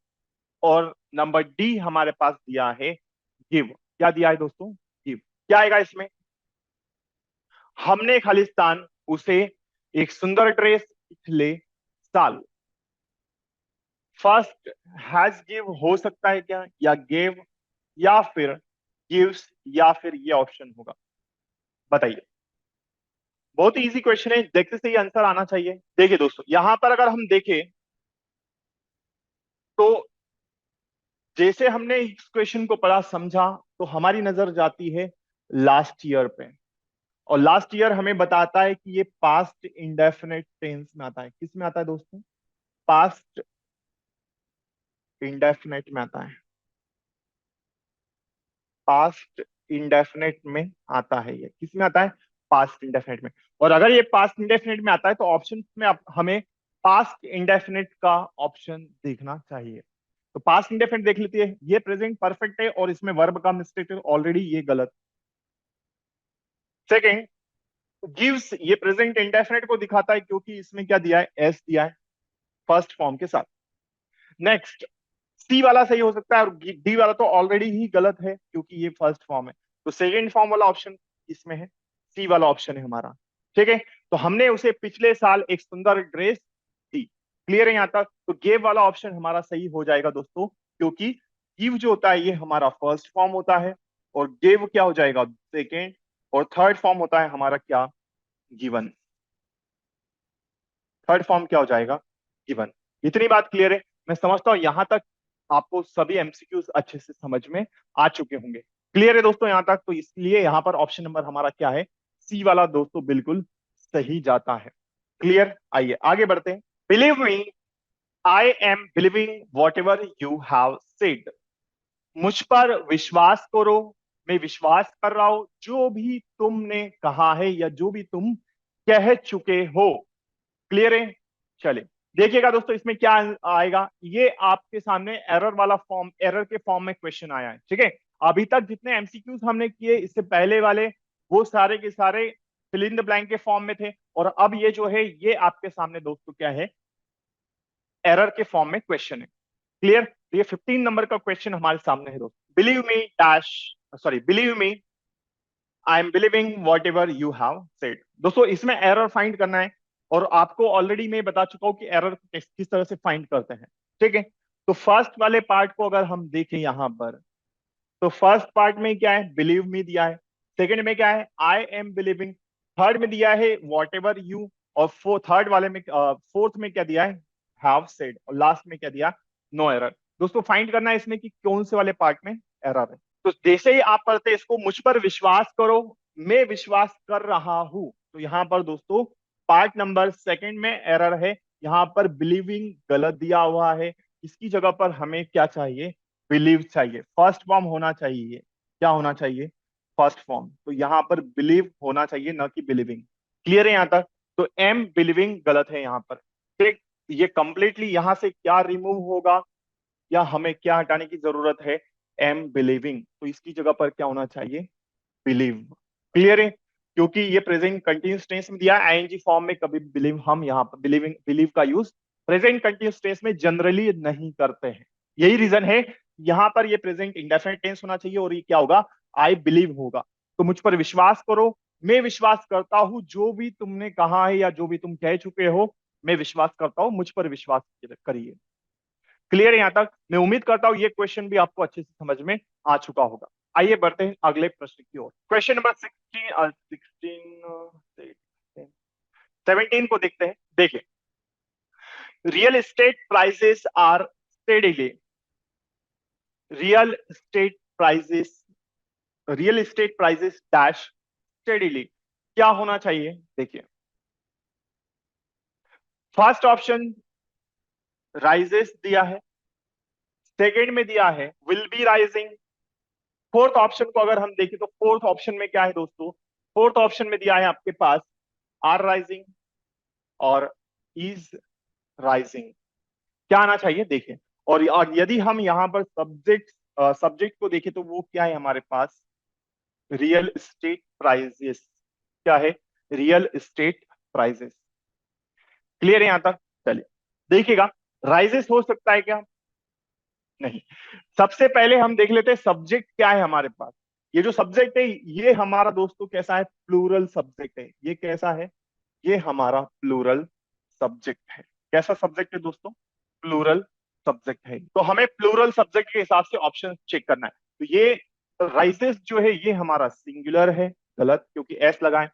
और नंबर डी हमारे पास दिया है गिव। क्या दिया है दोस्तों, गिव। क्या आएगा इसमें, हमने खालिस्तान उसे एक सुंदर ड्रेस पिछले साल। फर्स्ट हैज गिव हो सकता है क्या, या गेव, या फिर गिव्स, या फिर ये ऑप्शन होगा, बताइए। बहुत इजी क्वेश्चन है, देखते से ही आंसर आना चाहिए। देखिए दोस्तों यहां पर अगर हम देखें तो जैसे हमने इस क्वेश्चन को पढ़ा समझा तो हमारी नजर जाती है लास्ट ईयर पे। और लास्ट ईयर हमें बताता है कि ये पास्ट इंडेफिनेट टेंस में आता है। किस में आता है दोस्तों, पास्ट इंडेफिनेट में आता है। पास्ट इंडेफिनेट में आता है, ये किस में आता है, पास्ट इंडेफिनेट में। और अगर ये पास्ट इंडेफिनेट में आता है तो ऑप्शन में हमें पास्ट इंडेफिनेट का ऑप्शन देखना चाहिए। तो पास्ट इंडेफिनेट देख लेते हैं, ये प्रेजेंट परफेक्ट है और इसमें वर्ब का मिस्टेक है ऑलरेडी, ये गलत। सेकेंड, गिव्स, ये प्रेजेंट इंडेफिनेट को दिखाता है क्योंकि इसमें क्या दिया है, एस दिया है फर्स्ट फॉर्म के साथ। नेक्स्ट, सी वाला सही हो सकता है और डी वाला तो ऑलरेडी ही गलत है क्योंकि ये फर्स्ट फॉर्म है। तो सेकेंड फॉर्म वाला ऑप्शन इसमें है, सी वाला ऑप्शन है हमारा। ठीक है, तो हमने उसे पिछले साल एक सुंदर ड्रेस दी। क्लियर है यहां तक। तो गेव वाला ऑप्शन हमारा सही हो जाएगा दोस्तों, क्योंकि गिव जो होता है ये हमारा फर्स्ट फॉर्म होता है और गेव क्या हो जाएगा, सेकेंड। और थर्ड फॉर्म होता है हमारा क्या, गिवन। थर्ड फॉर्म क्या हो जाएगा, गिवन। इतनी बात क्लियर है। मैं समझता हूं यहां तक आपको सभी एमसीक्यूज अच्छे से समझ में आ चुके होंगे। क्लियर है दोस्तों यहां तक। तो इसलिए यहां पर ऑप्शन नंबर हमारा क्या है, सी वाला दोस्तों बिल्कुल सही जाता है। क्लियर, आइए आगे बढ़ते हैं। Believe me, I am believing what ever you have said. मुझ पर विश्वास करो, मैं विश्वास कर रहा हूं जो भी तुमने कहा है या जो भी तुम कह चुके हो। क्लियर है? चलिए देखिएगा दोस्तों, इसमें क्या आएगा। ये आपके सामने एरर वाला फॉर्म, एरर के फॉर्म में क्वेश्चन आया है। ठीक है, अभी तक जितने एमसीक्यूज हमने किए इससे पहले वाले, वो सारे के सारे फिल इन द ब्लैंक के फॉर्म में थे, और अब ये जो है ये आपके सामने दोस्तों क्या है, एरर के फॉर्म में क्वेश्चन है। क्लियर? ये 15 नंबर का क्वेश्चन हमारे सामने है दोस्तों। Believe me dash, sorry, believe me I am believing what ever you have said. दोस्तों इसमें एरर फाइंड करना है, और आपको ऑलरेडी मैं बता चुका हूं कि एरर किस तरह से फाइंड करते हैं। ठीक है, तो फर्स्ट वाले पार्ट को अगर हम देखें यहां पर, तो फर्स्ट पार्ट में क्या है, बिलीव मी दिया है। सेकंड में क्या है, आई एम बिलीविंग। थर्ड में दिया है वॉट एवर यू, और थर्ड वाले में, फोर्थ में क्या दिया है, हैव सेड, और लास्ट में क्या दिया, नो एरर। दोस्तों फाइंड करना है इसमें कि कौन से वाले पार्ट में एरर है। तो जैसे ही आप पढ़ते हैं इसको, मुझ पर विश्वास करो, मैं विश्वास कर रहा हूं, तो यहां पर दोस्तों पार्ट नंबर सेकंड में एरर है। यहां पर बिलीविंग गलत दिया हुआ है, इसकी जगह पर हमें क्या चाहिए, बिलीव चाहिए। फर्स्ट फॉर्म होना चाहिए, क्या होना चाहिए, फर्स्ट फॉर्म। तो यहां पर बिलीव होना चाहिए, ना कि बिलीविंग। क्लियर है यहां तक? तो एम बिलीविंग गलत है यहां पर। ठीक, ये कंप्लीटली यहां से क्या रिमूव होगा, या हमें क्या हटाने की जरूरत है, एम बिलीविंग। तो इसकी जगह पर क्या होना चाहिए, बिलीव। क्लियर है? क्योंकि ये प्रेजेंट कंटिन्यूस टेंस में दिया है, आईएनजी फॉर्म में कभी बिलीव, हम यहाँ पर बिलीविंग, बिलीव का यूज प्रेजेंट कंटिन्यूस टेंस में जनरली नहीं करते हैं। यही रीजन है, यहां पर ये प्रेजेंट इंडेफिनिट टेंस होना चाहिए, और ये क्या होगा, आई बिलीव होगा। तो मुझ पर विश्वास करो, मैं विश्वास करता हूं जो भी तुमने कहा है या जो भी तुम कह चुके हो, मैं विश्वास करता हूं, मुझ पर विश्वास करिए। क्लियर है यहां तक? मैं उम्मीद करता हूं ये क्वेश्चन भी आपको अच्छे से समझ में आ चुका होगा। आइए बढ़ते हैं अगले प्रश्न की ओर। क्वेश्चन नंबर 17 को देखते हैं। देखिए, real estate prices are steadily, real estate prices, real estate prices dash steadily, क्या होना चाहिए। देखिए, फर्स्ट ऑप्शन राइजेस दिया है, सेकंड में दिया है will be rising. Fourth option को अगर हम देखें तो फोर्थ ऑप्शन में क्या है दोस्तों, फोर्थ ऑप्शन में दिया है आपके पास आर राइजिंग और इज राइजिंग। क्या आना चाहिए देखिए, और यदि हम यहां पर सब्जेक्ट, सब्जेक्ट को देखें तो वो क्या है हमारे पास, रियल एस्टेट प्राइजेस। क्या है, रियल एस्टेट प्राइजेस। क्लियर है यहां तक? चलिए देखिएगा, राइजेस हो सकता है क्या, नहीं। सबसे पहले हम देख लेते हैं सब्जेक्ट क्या है हमारे पास। ये जो सब्जेक्ट है ये हमारा दोस्तों कैसा है, प्लूरल सब्जेक्ट है। ये कैसा है, ये हमारा प्लूरल सब्जेक्ट है। कैसा सब्जेक्ट है दोस्तों, प्लूरल सब्जेक्ट है। तो हमें प्लूरल सब्जेक्ट के हिसाब से ऑप्शन चेक करना है। तो ये राइजेस जो है ये हमारा सिंगुलर है, गलत, क्योंकि एस लगाए।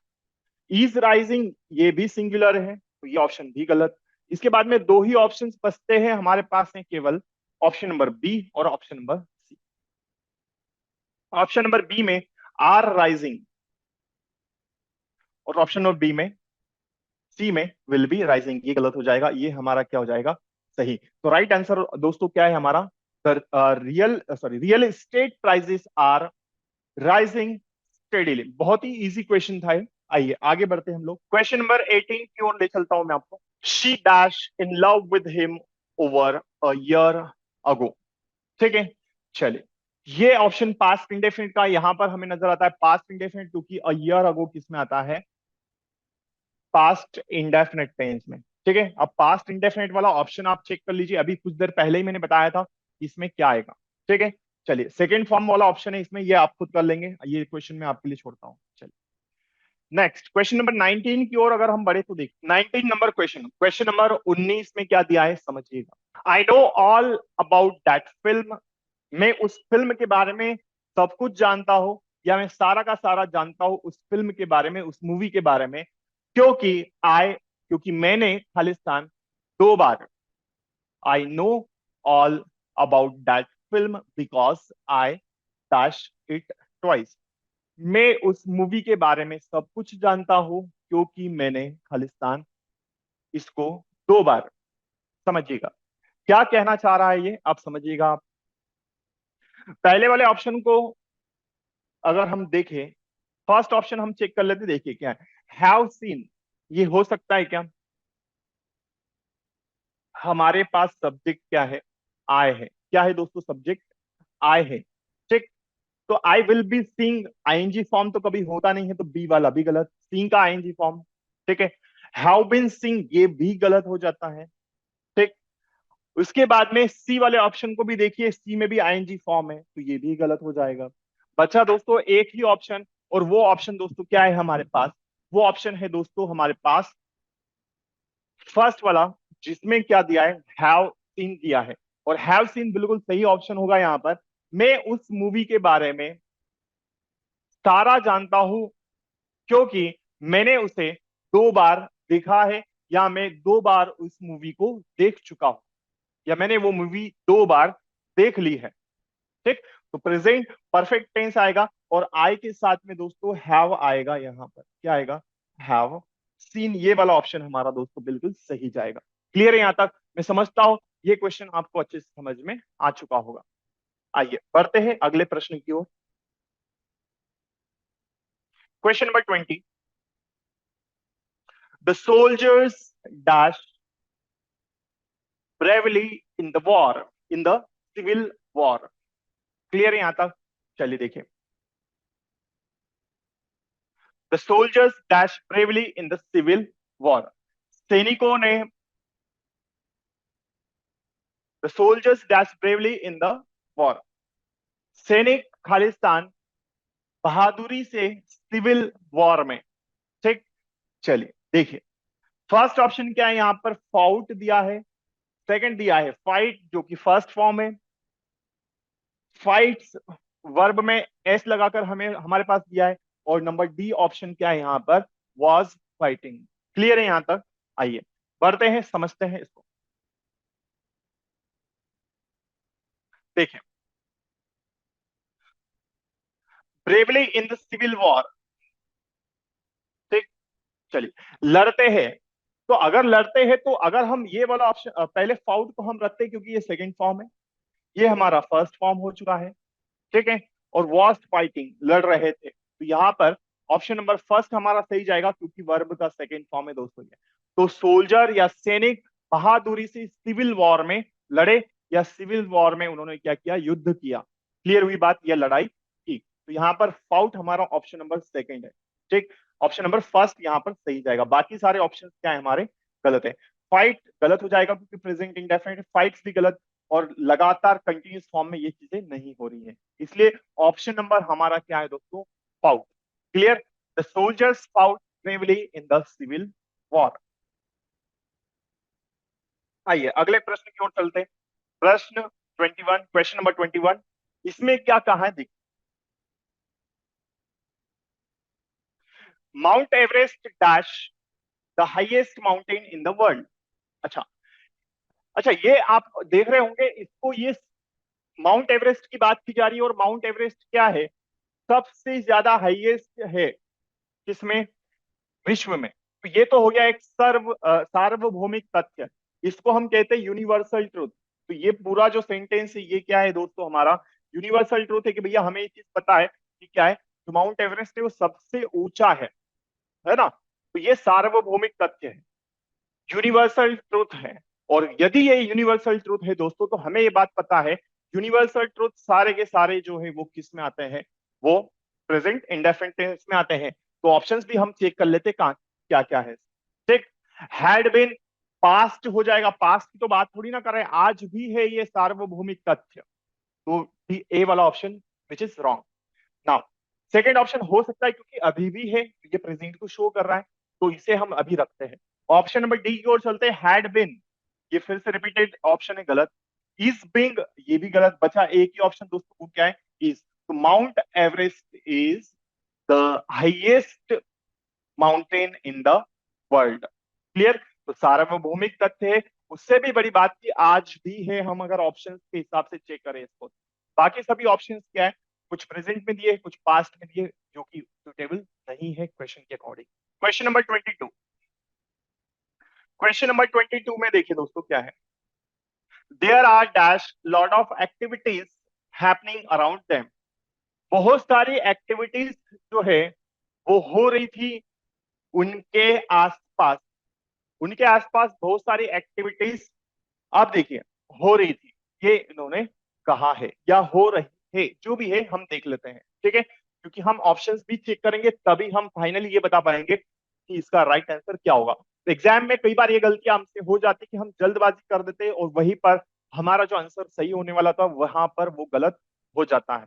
इज राइजिंग ये भी सिंगुलर है, तो ये ऑप्शन भी गलत। इसके बाद में दो ही ऑप्शंस बचते हैं हमारे पास हैं केवल, ऑप्शन नंबर बी और option number C. Option number B में आर राइजिंग, और ऑप्शन नंबर बी में, सी में विल बी राइजिंग, ये गलत हो जाएगा, ये हमारा क्या हो जाएगा, सही। तो राइट आंसर दोस्तों क्या है हमारा, real estate prices are rising steadily. बहुत ही इजी क्वेश्चन था ये। आइए आगे बढ़ते हैं हम लोग, क्वेश्चन नंबर 18 की ओर ले चलता हूं मैं आपको। She dash in love with him over a year ago. ठीक है, चलिए, ये ऑप्शन पास्ट इंडेफिनिट का यहां पर हमें नजर आता है, पास्ट इंडेफिनिट, क्योंकि अ ईयर अगो किस में आता है, पास्ट इंडेफिनिट टेंस में। ठीक है, अब पास्ट इंडेफिनिट वाला ऑप्शन आप चेक कर लीजिए, अभी कुछ देर पहले ही मैंने बताया था इसमें क्या आएगा। ठीक है, चलिए सेकंड फॉर्म वाला ऑप्शन है इसमें, ये आप खुद कर लेंगे, ये क्वेश्चन मैं आपके लिए छोड़ता हूँ। चलिए नेक्स्ट, क्वेश्चन नंबर 19 की ओर अगर हम बढ़े तो देख, 19 नंबर क्वेश्चन, क्वेश्चन नंबर 19 में क्या दिया है समझिएगा। आई know all about that film, मैं उस फिल्म के बारे में सब कुछ जानता हूं, या मैं सारा का सारा जानता हूं उस फिल्म के बारे में, उस मूवी के बारे में, क्योंकि क्योंकि मैंने खालिस्तान 2 बार, I know all about that film because I dash it twice. मैं उस मूवी के बारे में सब कुछ जानता हूं क्योंकि मैंने खालिस्तान इसको 2 बार। समझिएगा क्या कहना चाह रहा है ये, आप समझिएगा। आप पहले वाले ऑप्शन को अगर हम देखें, फर्स्ट ऑप्शन हम चेक कर लेते, देखिए क्या है, हैव सीन। ये हो सकता है क्या? हमारे पास सब्जेक्ट क्या है? आई है। क्या है दोस्तों? सब्जेक्ट आई है। ठीक। तो I will be seeing, ING form तो कभी होता नहीं है, तो बी वाला भी गलत, सीइंग का आईएनजी फॉर्म। ठीक है। हैव बीन सीइंग, ये भी गलत हो जाता है। ठीक। उसके बाद में सी वाले ऑप्शन को भी देखिए, सी में भी आईएनजी फॉर्म है, तो ये भी गलत हो जाएगा। बचा दोस्तों एक ही ऑप्शन, और वो ऑप्शन दोस्तों क्या है हमारे पास? वो ऑप्शन है दोस्तों हमारे पास फर्स्ट वाला, जिसमें क्या दिया है, हैव सीन दिया है। और हैव सीन बिल्कुल सही ऑप्शन होगा यहाँ पर। मैं उस मूवी के बारे में सारा जानता हूं, क्योंकि मैंने उसे 2 बार देखा है, या मैं 2 बार उस मूवी को देख चुका हूं, या मैंने वो मूवी 2 बार देख ली है। ठीक। तो प्रेजेंट परफेक्ट टेंस आएगा, और आई के साथ में दोस्तों हैव आएगा। यहां पर क्या आएगा? Have seen. ये वाला ऑप्शन हमारा दोस्तों बिल्कुल सही जाएगा। क्लियर है यहां तक? मैं समझता हूं ये क्वेश्चन आपको अच्छे से समझ में आ चुका होगा। आइए बढ़ते हैं अगले प्रश्न की ओर। Question number 20। The soldiers dash bravely in the war, in the civil war। Clear है यहां तक? चलिए देखिए, the soldiers dash bravely in the civil war. सैनिकों ने, the soldiers dash bravely in the war, सैनिक खालिस्तान बहादुरी से सिविल वॉर में। ठीक। चलिए देखिए, फर्स्ट ऑप्शन क्या है यहां पर? फाउट दिया है। सेकंड दिया है फाइट, जो कि फर्स्ट फॉर्म है। फाइट्स वर्ब में एस लगाकर हमें हमारे पास दिया है। और नंबर डी ऑप्शन क्या है यहां पर? Was fighting. क्लियर है यहां तक? आइए बढ़ते हैं, समझते हैं इसको। देखिए, bravely in the civil war. ठीक। चलिए लड़ते हैं, तो अगर लड़ते हैं तो अगर हम ये वाला ऑप्शन पहले फाउट को हम रखते हैं, क्योंकि ये सेकंड फॉर्म है, ये हमारा फर्स्ट फॉर्म हो चुका है। ठीक है। और वॉज फाइटिंग, लड़ रहे थे, तो यहाँ पर ऑप्शन नंबर फर्स्ट हमारा सही जाएगा, क्योंकि वर्ब का सेकंड फॉर्म है दोस्तों ये। तो सोल्जर या सैनिक बहादुरी से सिविल वॉर में लड़े, या सिविल वॉर में उन्होंने क्या किया? युद्ध किया। क्लियर हुई बात? यह लड़ाई की। तो यहाँ पर फाउट हमारा ऑप्शन नंबर सेकंड है। ठीक। ऑप्शन नंबर फर्स्ट यहाँ पर सही जाएगा, बाकी सारे ऑप्शन क्या है हमारे? गलत है। फाइट गलत हो जाएगा, क्योंकि प्रेजेंट इंडेफिनिट, फाइट्स भी गलत, और लगातार कंटिन्यूस फॉर्म में ये चीजें नहीं हो रही है, इसलिए ऑप्शन नंबर हमारा क्या है दोस्तों? Fought. Clear? The soldiers fought bravely in the civil war. आइए अगले प्रश्न की ओर चलते हैं। प्रश्न 21, क्वेश्चन नंबर 21। इसमें क्या कहा है? देखिए, mount Everest dash the highest mountain in the world. अच्छा, अच्छा, ये आप देख रहे होंगे इसको, ये माउंट एवरेस्ट की बात की जा रही है, और माउंट एवरेस्ट क्या है? सबसे ज्यादा हाईएस्ट है किसमें? विश्व में। तो ये तो हो गया एक सार्वभौमिक तथ्य, इसको हम कहते हैं यूनिवर्सल ट्रूथ। तो ये पूरा जो सेंटेंस है ये क्या है दोस्तों? हमारा यूनिवर्सल ट्रूथ है, कि भैया हमें ये चीज पता है कि क्या है, जो माउंट एवरेस्ट है वो सबसे ऊंचा है ना? तो ये सार्वभौमिक तथ्य है, यूनिवर्सल ट्रूथ है। और यदि ये यूनिवर्सल ट्रूथ है दोस्तों, तो हमें ये बात पता है, यूनिवर्सल ट्रूथ सारे के सारे जो है वो किस में आते हैं? वो प्रेजेंट इंडेफिनिट टेंस में आते हैं। तो ऑप्शंस भी हम चेक कर लेते कहाँ क्या क्या है। ठीक। हैड बिन पास्ट हो जाएगा, पास्ट की तो बात थोड़ी ना कर रहे हैं, आज भी है ये सार्वभौमिक तथ्य। तो ए वाला option which is wrong. Now second option हो सकता है, क्योंकि अभी भी है, ये प्रेजेंट को शो कर रहा है, तो इसे हम अभी रखते हैं। ऑप्शन नंबर डी की ओर चलते हैं, हैड बिन। ये फिर से रिपीटेड ऑप्शन है, गलत। इज बिंग, ये भी गलत। बचा एक ही ऑप्शन दोस्तों, वो क्या है? इज। तो mount Everest is the highest mountain in the world. Clear? तो सार्वभौमिक तथ्य है। उससे भी बड़ी बात की आज भी है, हम अगर ऑप्शन के हिसाब से चेक करें इसको। बाकी सभी ऑप्शन क्या है? कुछ प्रेजेंट में दिए, कुछ पास्ट में दिए, जो कि सुटेबल नहीं है क्वेश्चन के according. Question number 22। Question number 22 में देखिए दोस्तों क्या है, there are dash lot of activities happening around them. बहुत सारी एक्टिविटीज जो है वो हो रही थी उनके आसपास। उनके आसपास बहुत सारी एक्टिविटीज आप देखिए हो रही थी, ये इन्होंने कहा है या हो रही है, जो भी है हम देख लेते हैं, ठीक है, क्योंकि हम ऑप्शंस भी चेक करेंगे तभी हम फाइनली ये बता पाएंगे कि इसका राइट आंसर क्या होगा। तो एग्जाम में कई बार ये गलतियां हमसे हो जाती कि हम जल्दबाजी कर देते हैं और वहीं पर हमारा जो आंसर सही होने वाला था वहां पर वो गलत हो जाता है।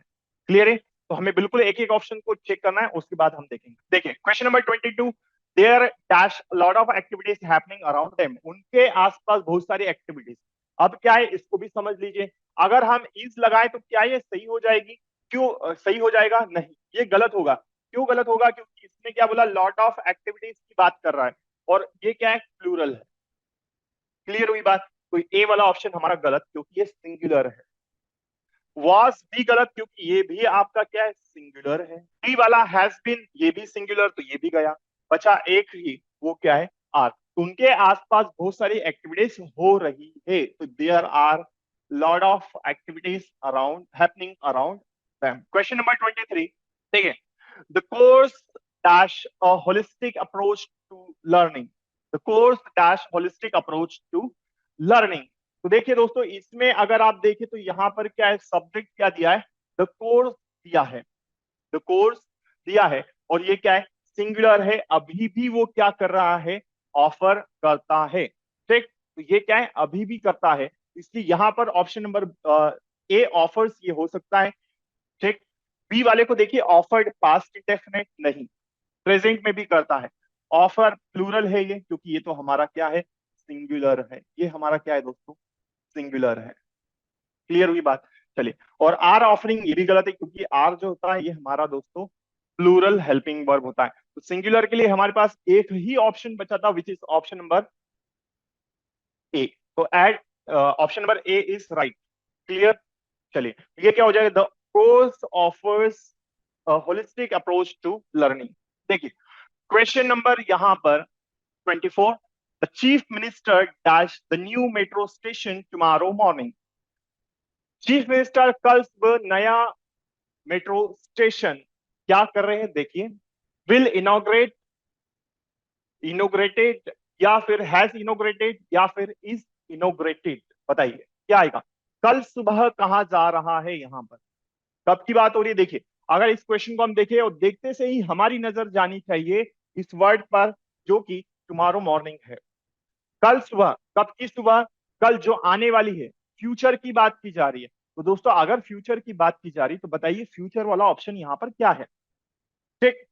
क्लियर है? तो हमें बिल्कुल एक एक ऑप्शन को चेक करना है, उसके बाद हम देखेंगे। देखिए question number 22, there dash lot of activities happening around them, उनके आसपास बहुत सारी एक्टिविटीज। अब क्या है इसको भी समझ लीजिए। अगर हम इज लगाए तो क्या ये सही हो जाएगी? क्यों सही हो जाएगा? नहीं, ये गलत होगा। क्यों गलत होगा? क्योंकि इसने क्या बोला, लॉट ऑफ एक्टिविटीज की बात कर रहा है और ये क्या है, प्लूरल है। क्लियर हुई बात? तो ए वाला ऑप्शन हमारा गलत क्योंकि ये सिंगुलर है। वॉज भी गलत क्योंकि ये भी आपका क्या है, सिंगुलर है। डी वाला हैज बीन, ये भी सिंगुलर, तो ये भी गया। बचा एक ही, वो क्या है, आर। तो उनके आसपास बहुत सारी एक्टिविटीज हो रही है, तो there are lot of activities around happening around them. Question number 23, ठीक है, the course dash a holistic approach to learning, the course dash holistic approach to learning. तो देखिए दोस्तों, इसमें अगर आप देखें तो यहां पर क्या है, सब्जेक्ट क्या दिया है, द कोर्स दिया है, द कोर्स दिया है, और ये क्या है, सिंगुलर है, अभी भी वो क्या कर रहा है, ऑफर करता है। ठीक, तो ये क्या है, अभी भी करता है, इसलिए यहां पर ऑप्शन नंबर ए ऑफर्स ये हो सकता है। ठीक, बी वाले को देखिए, ऑफर्ड पास्ट इंडेफिनिट नहीं, प्रेजेंट में भी करता है। ऑफर प्लूरल है ये, क्योंकि ये तो हमारा क्या है, सिंगुलर है, ये हमारा क्या है दोस्तों, सिंगुलर है। क्लियर हुई बात? चलिए, और आर ऑफरिंग ये भी गलत है, क्योंकि आर जो होता है ये हमारा दोस्तों प्लूरल हेल्पिंग वर्ब होता है। तो सिंगुलर के लिए हमारे पास एक ही ऑप्शन बचा था, which is option number A. तो add option number A is right. Clear? चलिए, ये क्या हो जाएगा, the course offers holistic approach to learning. देखिए क्वेश्चन नंबर यहां पर 24, the chief minister dash the new metro station tomorrow morning. Chief minister कल सुबह नया मेट्रो स्टेशन क्या कर रहे हैं, देखिए, विल इनॉग्रेट, इनोग्रेटेड, या फिर हैज इनोग्रेटेड, या फिर इज इनोग्रेटेड। बताइए क्या आएगा। कल सुबह कहां जा रहा है, यहां पर कब की बात हो रही है? देखिए, अगर इस क्वेश्चन को हम देखें और देखते से ही हमारी नजर जानी चाहिए इस वर्ड पर, जो कि टुमारो मॉर्निंग है। कल सुबह, कब की सुबह, कल जो आने वाली है, फ्यूचर की बात की जा रही है। तो दोस्तों अगर फ्यूचर की बात की जा रही है तो बताइए फ्यूचर वाला ऑप्शन यहां पर क्या है। ठीक,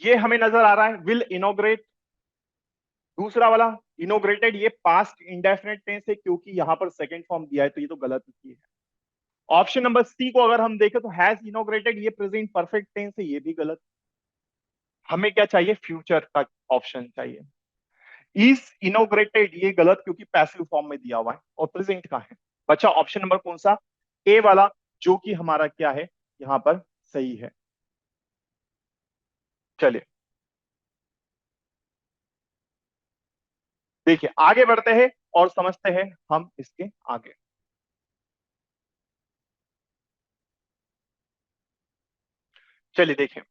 ये हमें नजर आ रहा है, विल इनोग्रेट। दूसरा वाला इनोग्रेटेड, ये पास्ट इंडेफिनिट टेंस है, क्योंकि यहां पर सेकंड फॉर्म दिया है, तो ये तो गलत ही है। ऑप्शन नंबर सी को अगर हम देखें तो हैज इनोग्रेटेड, ये प्रेजेंट परफेक्ट टेंस है, ये भी गलत। हमें क्या चाहिए, फ्यूचर का ऑप्शन चाहिए। इज इनोग्रेटेड, ये गलत, क्योंकि पैसिव फॉर्म में दिया हुआ है और प्रेजेंट का है। बचा ऑप्शन नंबर कौन सा, ए वाला, जो कि हमारा क्या है, यहां पर सही है। चलिए देखिए, आगे बढ़ते हैं और समझते हैं हम इसके आगे। चलिए देखिए,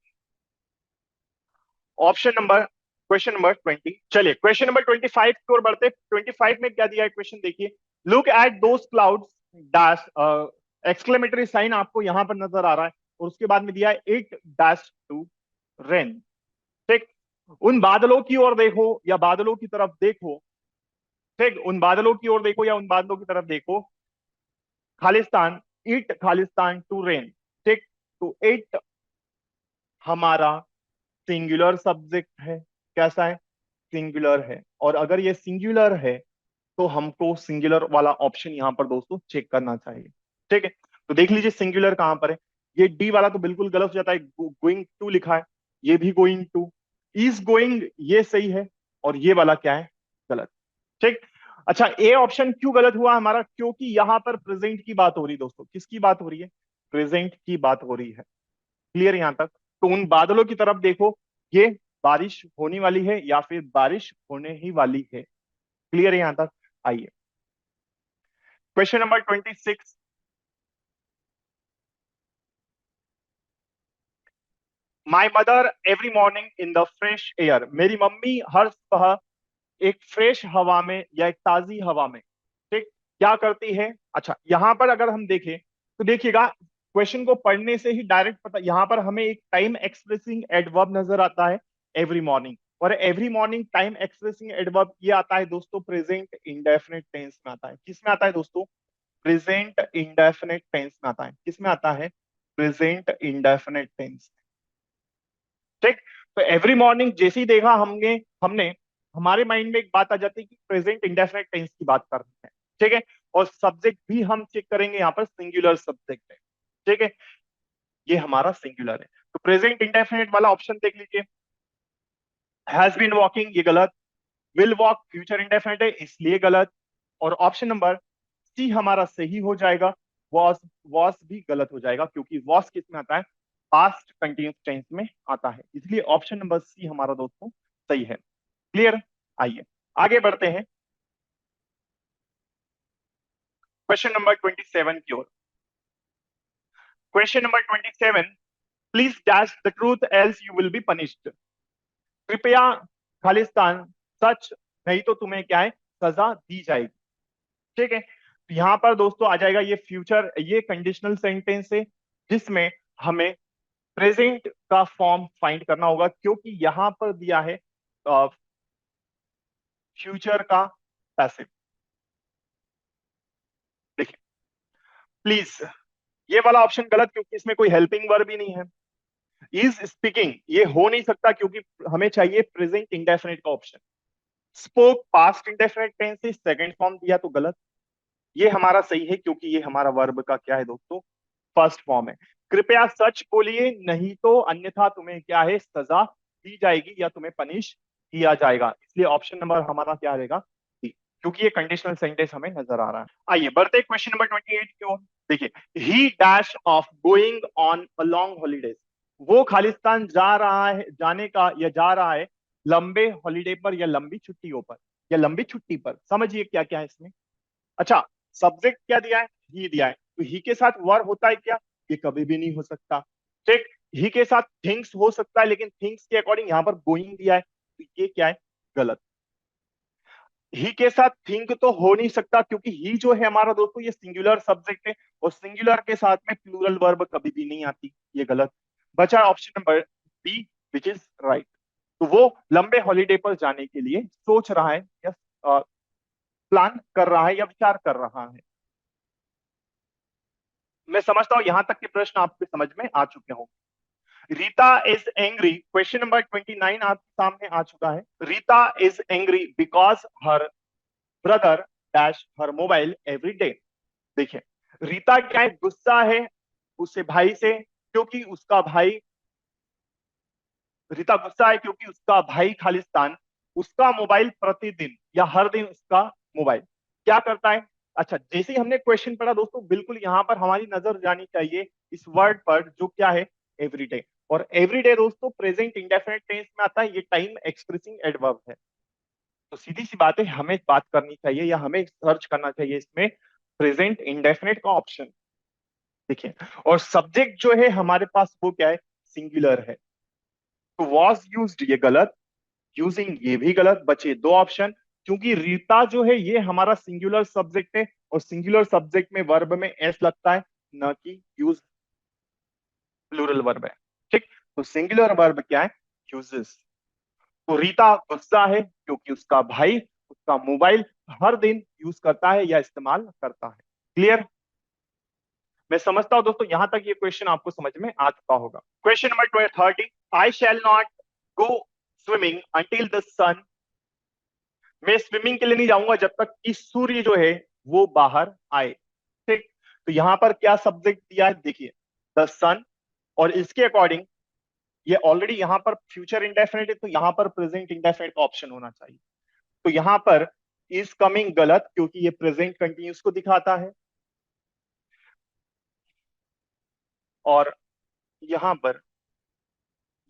ऑप्शन नंबर, क्वेश्चन नंबर 20, चलिए क्वेश्चन नंबर 25 की ओर बढ़ते। 25 में क्या दिया है क्वेश्चन, देखिए, look at those clouds dash, exclamatory sign आपको यहां पर नजर आ रहा है, और उसके बाद में दिया है इट डैश टू रेन। ठीक, उन बादलों की ओर देखो या बादलों की तरफ देखो। ठीक, उन बादलों की ओर देखो या उन बादलों की तरफ देखो। खालिस्तान, इट खालिस्तान टू रेन। ठीक, तो इट हमारा सिंगुलर सब्जेक्ट है, कैसा है, सिंगुलर है, और अगर ये सिंगुलर है तो हमको सिंगुलर वाला ऑप्शन यहां पर दोस्तों चेक करना चाहिए। ठीक है, तो देख लीजिए सिंगुलर कहां पर है। ये डी वाला तो बिल्कुल गलत हो जाता है, गोइंग टू लिखा है, ये भी गोइंग टू, इज गोइंग ये सही है, और ये वाला क्या है, गलत। ठीक, अच्छा, ए ऑप्शन क्यों गलत हुआ हमारा, क्योंकि यहां पर प्रेजेंट की बात हो रही है दोस्तों, किसकी बात हो रही है, प्रेजेंट की बात हो रही है। क्लियर यहां तक? तो उन बादलों की तरफ देखो, ये बारिश होने वाली है या फिर बारिश होने ही वाली है। क्लियर है यहां तक? आइए question number 26, my mother every morning in the fresh air, मेरी मम्मी हर सुबह एक फ्रेश हवा में या एक ताजी हवा में, ठीक, क्या करती है। अच्छा, यहां पर अगर हम देखें तो देखिएगा, क्वेश्चन को पढ़ने से ही डायरेक्ट पता, यहां पर हमें एक टाइम एक्सप्रेसिंग एडवर्ब नजर आता है, एवरी मॉर्निंग। और every morning time expressing adverb ये आता है दोस्तों प्रेजेंट इंडेफिनिट टेंस में आता है। किस में आता है दोस्तों? प्रेजेंट इंडेफिनिट टेंस में आता है। किस में आता है? Present indefinite tense. ठीक। तो एवरी मॉर्निंग जैसे ही देखा हमने हमने हमारे माइंड में एक बात आ जाती है कि प्रेजेंट इंडेफिनिट टेंस की बात कर रहे हैं। ठीक है। और सब्जेक्ट भी हम चेक करेंगे, यहाँ पर सिंगुलर सब्जेक्ट है। ठीक है, ये हमारा सिंगुलर है। तो प्रेजेंट इंडेफिनिट वाला ऑप्शन देख लीजिए, हैज बीन वॉकिंग, ये गलत। विल वॉक फ्यूचर इंडेफिनिट है, इसलिए गलत। और ऑप्शन नंबर सी हमारा सही हो जाएगा, वॉस। वॉस भी गलत हो जाएगा क्योंकि वॉस किस में आता है? पास्ट कंटिन्यूस टेंस में आता है, इसलिए ऑप्शन नंबर सी हमारा दोस्तों सही है। क्लियर? आइए आगे बढ़ते हैं क्वेश्चन नंबर 27 की ओर। Question number 27, please dash the truth else you will be punished. कृपया खालिस्तान सच, नहीं तो तुम्हें क्या है? सजा दी जाएगी। ठीक है, तो यहां पर दोस्तों आ जाएगा ये फ्यूचर, ये कंडीशनल सेंटेंस है जिसमें हमें प्रेजेंट का फॉर्म फाइंड करना होगा, क्योंकि यहां पर दिया है फ्यूचर का पैसिव। देखिए, प्लीज ये वाला ऑप्शन गलत, क्योंकि इसमें कोई हेल्पिंग वर्ब भी नहीं है। इज स्पीकिंग ये हो नहीं सकता, क्योंकि हमें चाहिए प्रेजेंट इंडेफिनिट का option. Spoke past indefinite tense से सेकंड फॉर्म दिया तो गलत। ये हमारा सही है क्योंकि ये हमारा वर्ब का क्या है दोस्तों? फर्स्ट फॉर्म है। कृपया सच बोलिए, नहीं तो अन्यथा तुम्हें क्या है? सजा दी जाएगी या तुम्हें पनिश किया जाएगा, इसलिए ऑप्शन नंबर हमारा क्या रहेगा? डी, क्योंकि ये कंडीशनल सेंटेंस हमें नजर आ रहा है। आइए बढ़ते क्वेश्चन नंबर 28 की ओर। देखिए, ही dash of going on a long holidays, वो खालिस्तान जा रहा है, जाने का या जा रहा है लंबे हॉलीडे पर या लंबी छुट्टियों पर या लंबी छुट्टी पर। समझिए क्या क्या है इसमें। अच्छा, सब्जेक्ट क्या दिया है? ही दिया है, तो ही के साथ वर्ब होता है क्या? ये कभी भी नहीं हो सकता। ठीक। ही के साथ थिंग्स हो सकता है, लेकिन थिंग्स के अकॉर्डिंग यहां पर गोइंग दिया है, तो ये क्या है? गलत। ही के साथ थिंक तो हो नहीं सकता, क्योंकि ही जो है हमारा दोस्तों ये सिंगुलर सब्जेक्ट है, और सिंगुलर के साथ में प्लूरल वर्ब कभी भी नहीं आती, ये गलत। बचा option number B, which is right. तो वो लंबे हॉलीडे पर जाने के लिए सोच रहा है या प्लान कर रहा है या विचार कर रहा है। मैं समझता हूं यहां तक के प्रश्न आपके समझ में आ चुके होंगे। Rita is angry, question number 29 आपके सामने आ चुका है। Rita is angry because her brother dash her mobile every day. देखिए, रीता क्या है? गुस्सा है उससे भाई से, क्योंकि उसका भाई, रीता गुस्सा है क्योंकि उसका भाई खालिस्तान उसका मोबाइल प्रतिदिन या हर दिन उसका मोबाइल क्या करता है। अच्छा, जैसे ही हमने क्वेश्चन पढ़ा दोस्तों, बिल्कुल यहां पर हमारी नजर जानी चाहिए इस वर्ड पर जो क्या है? एवरीडे। और एवरीडे दोस्तों प्रेजेंट इंडेफिनिट टेंस में आता है, ये टाइम एक्सप्रेसिंग एडवर्ब है। तो सीधी सी बात है, हमें बात करनी चाहिए या हमें सर्च करना चाहिए इसमें प्रेजेंट इंडेफिनिट का ऑप्शन। देखिए, और सब्जेक्ट जो है हमारे पास वो क्या है? सिंगुलर है। तो वॉज यूज्ड ये गलत, यूजिंग ये भी गलत, बचे दो ऑप्शन। क्योंकि रीता जो है ये हमारा सिंगुलर सब्जेक्ट है, और सिंगुलर सब्जेक्ट में वर्ब में एस लगता है, न कि यूज प्लूरल वर्ब है। ठीक। तो सिंगुलर वर्ब क्या है? यूजेस। तो रीता गुस्सा है क्योंकि उसका भाई उसका मोबाइल हर दिन यूज करता है या इस्तेमाल करता है। क्लियर? मैं समझता हूं दोस्तों यहां तक ये क्वेश्चन आपको समझ में आ चुका होगा। Question number 30, I shall not go swimming until the sun, मैं स्विमिंग के लिए नहीं जाऊंगा जब तक कि सूर्य जो है वो बाहर आए। ठीक। तो यहां पर क्या सब्जेक्ट दिया है? देखिए, द सन, और इसके अकॉर्डिंग ये ऑलरेडी यहां पर फ्यूचर इंडेफिनिट है, तो यहां पर प्रेजेंट इंडेफिनिट का ऑप्शन होना चाहिए। तो यहां पर इज कमिंग गलत, क्योंकि ये प्रेजेंट कंटिन्यूस को दिखाता है। और यहां पर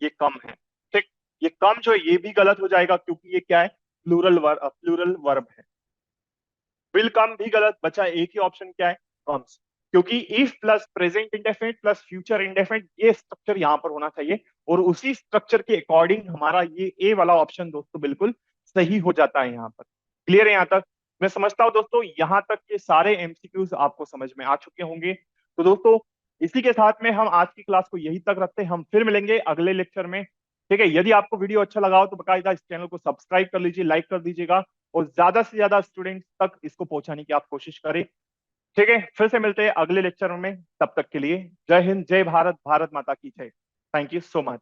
ये कम है। ठीक। ये कम जो है ये भी गलत हो जाएगा, क्योंकि ये क्या है? प्लूरल वर्ब है। विल कम भी गलत, बचा एक ही ऑप्शन क्या है? कम्स। क्योंकि if plus present indefinite plus future indefinite ये स्ट्रक्चर यहां पर होना चाहिए, और उसी स्ट्रक्चर के अकॉर्डिंग हमारा ये ए वाला ऑप्शन दोस्तों बिल्कुल सही हो जाता है यहाँ पर। क्लियर है यहाँ तक? मैं समझता हूँ दोस्तों यहाँ तक के सारे एमसीक्यूज आपको समझ में आ चुके होंगे। तो दोस्तों इसी के साथ में हम आज की क्लास को यही तक रखते हैं, हम फिर मिलेंगे अगले लेक्चर में। ठीक है, यदि आपको वीडियो अच्छा लगा हो तो बकायदा इस चैनल को सब्सक्राइब कर लीजिए, लाइक कर दीजिएगा, और ज्यादा से ज्यादा स्टूडेंट्स तक इसको पहुंचाने की आप कोशिश करें। ठीक है, फिर से मिलते हैं अगले लेक्चर में, तब तक के लिए जय हिंद, जय भारत, भारत माता की जय। Thank you so much.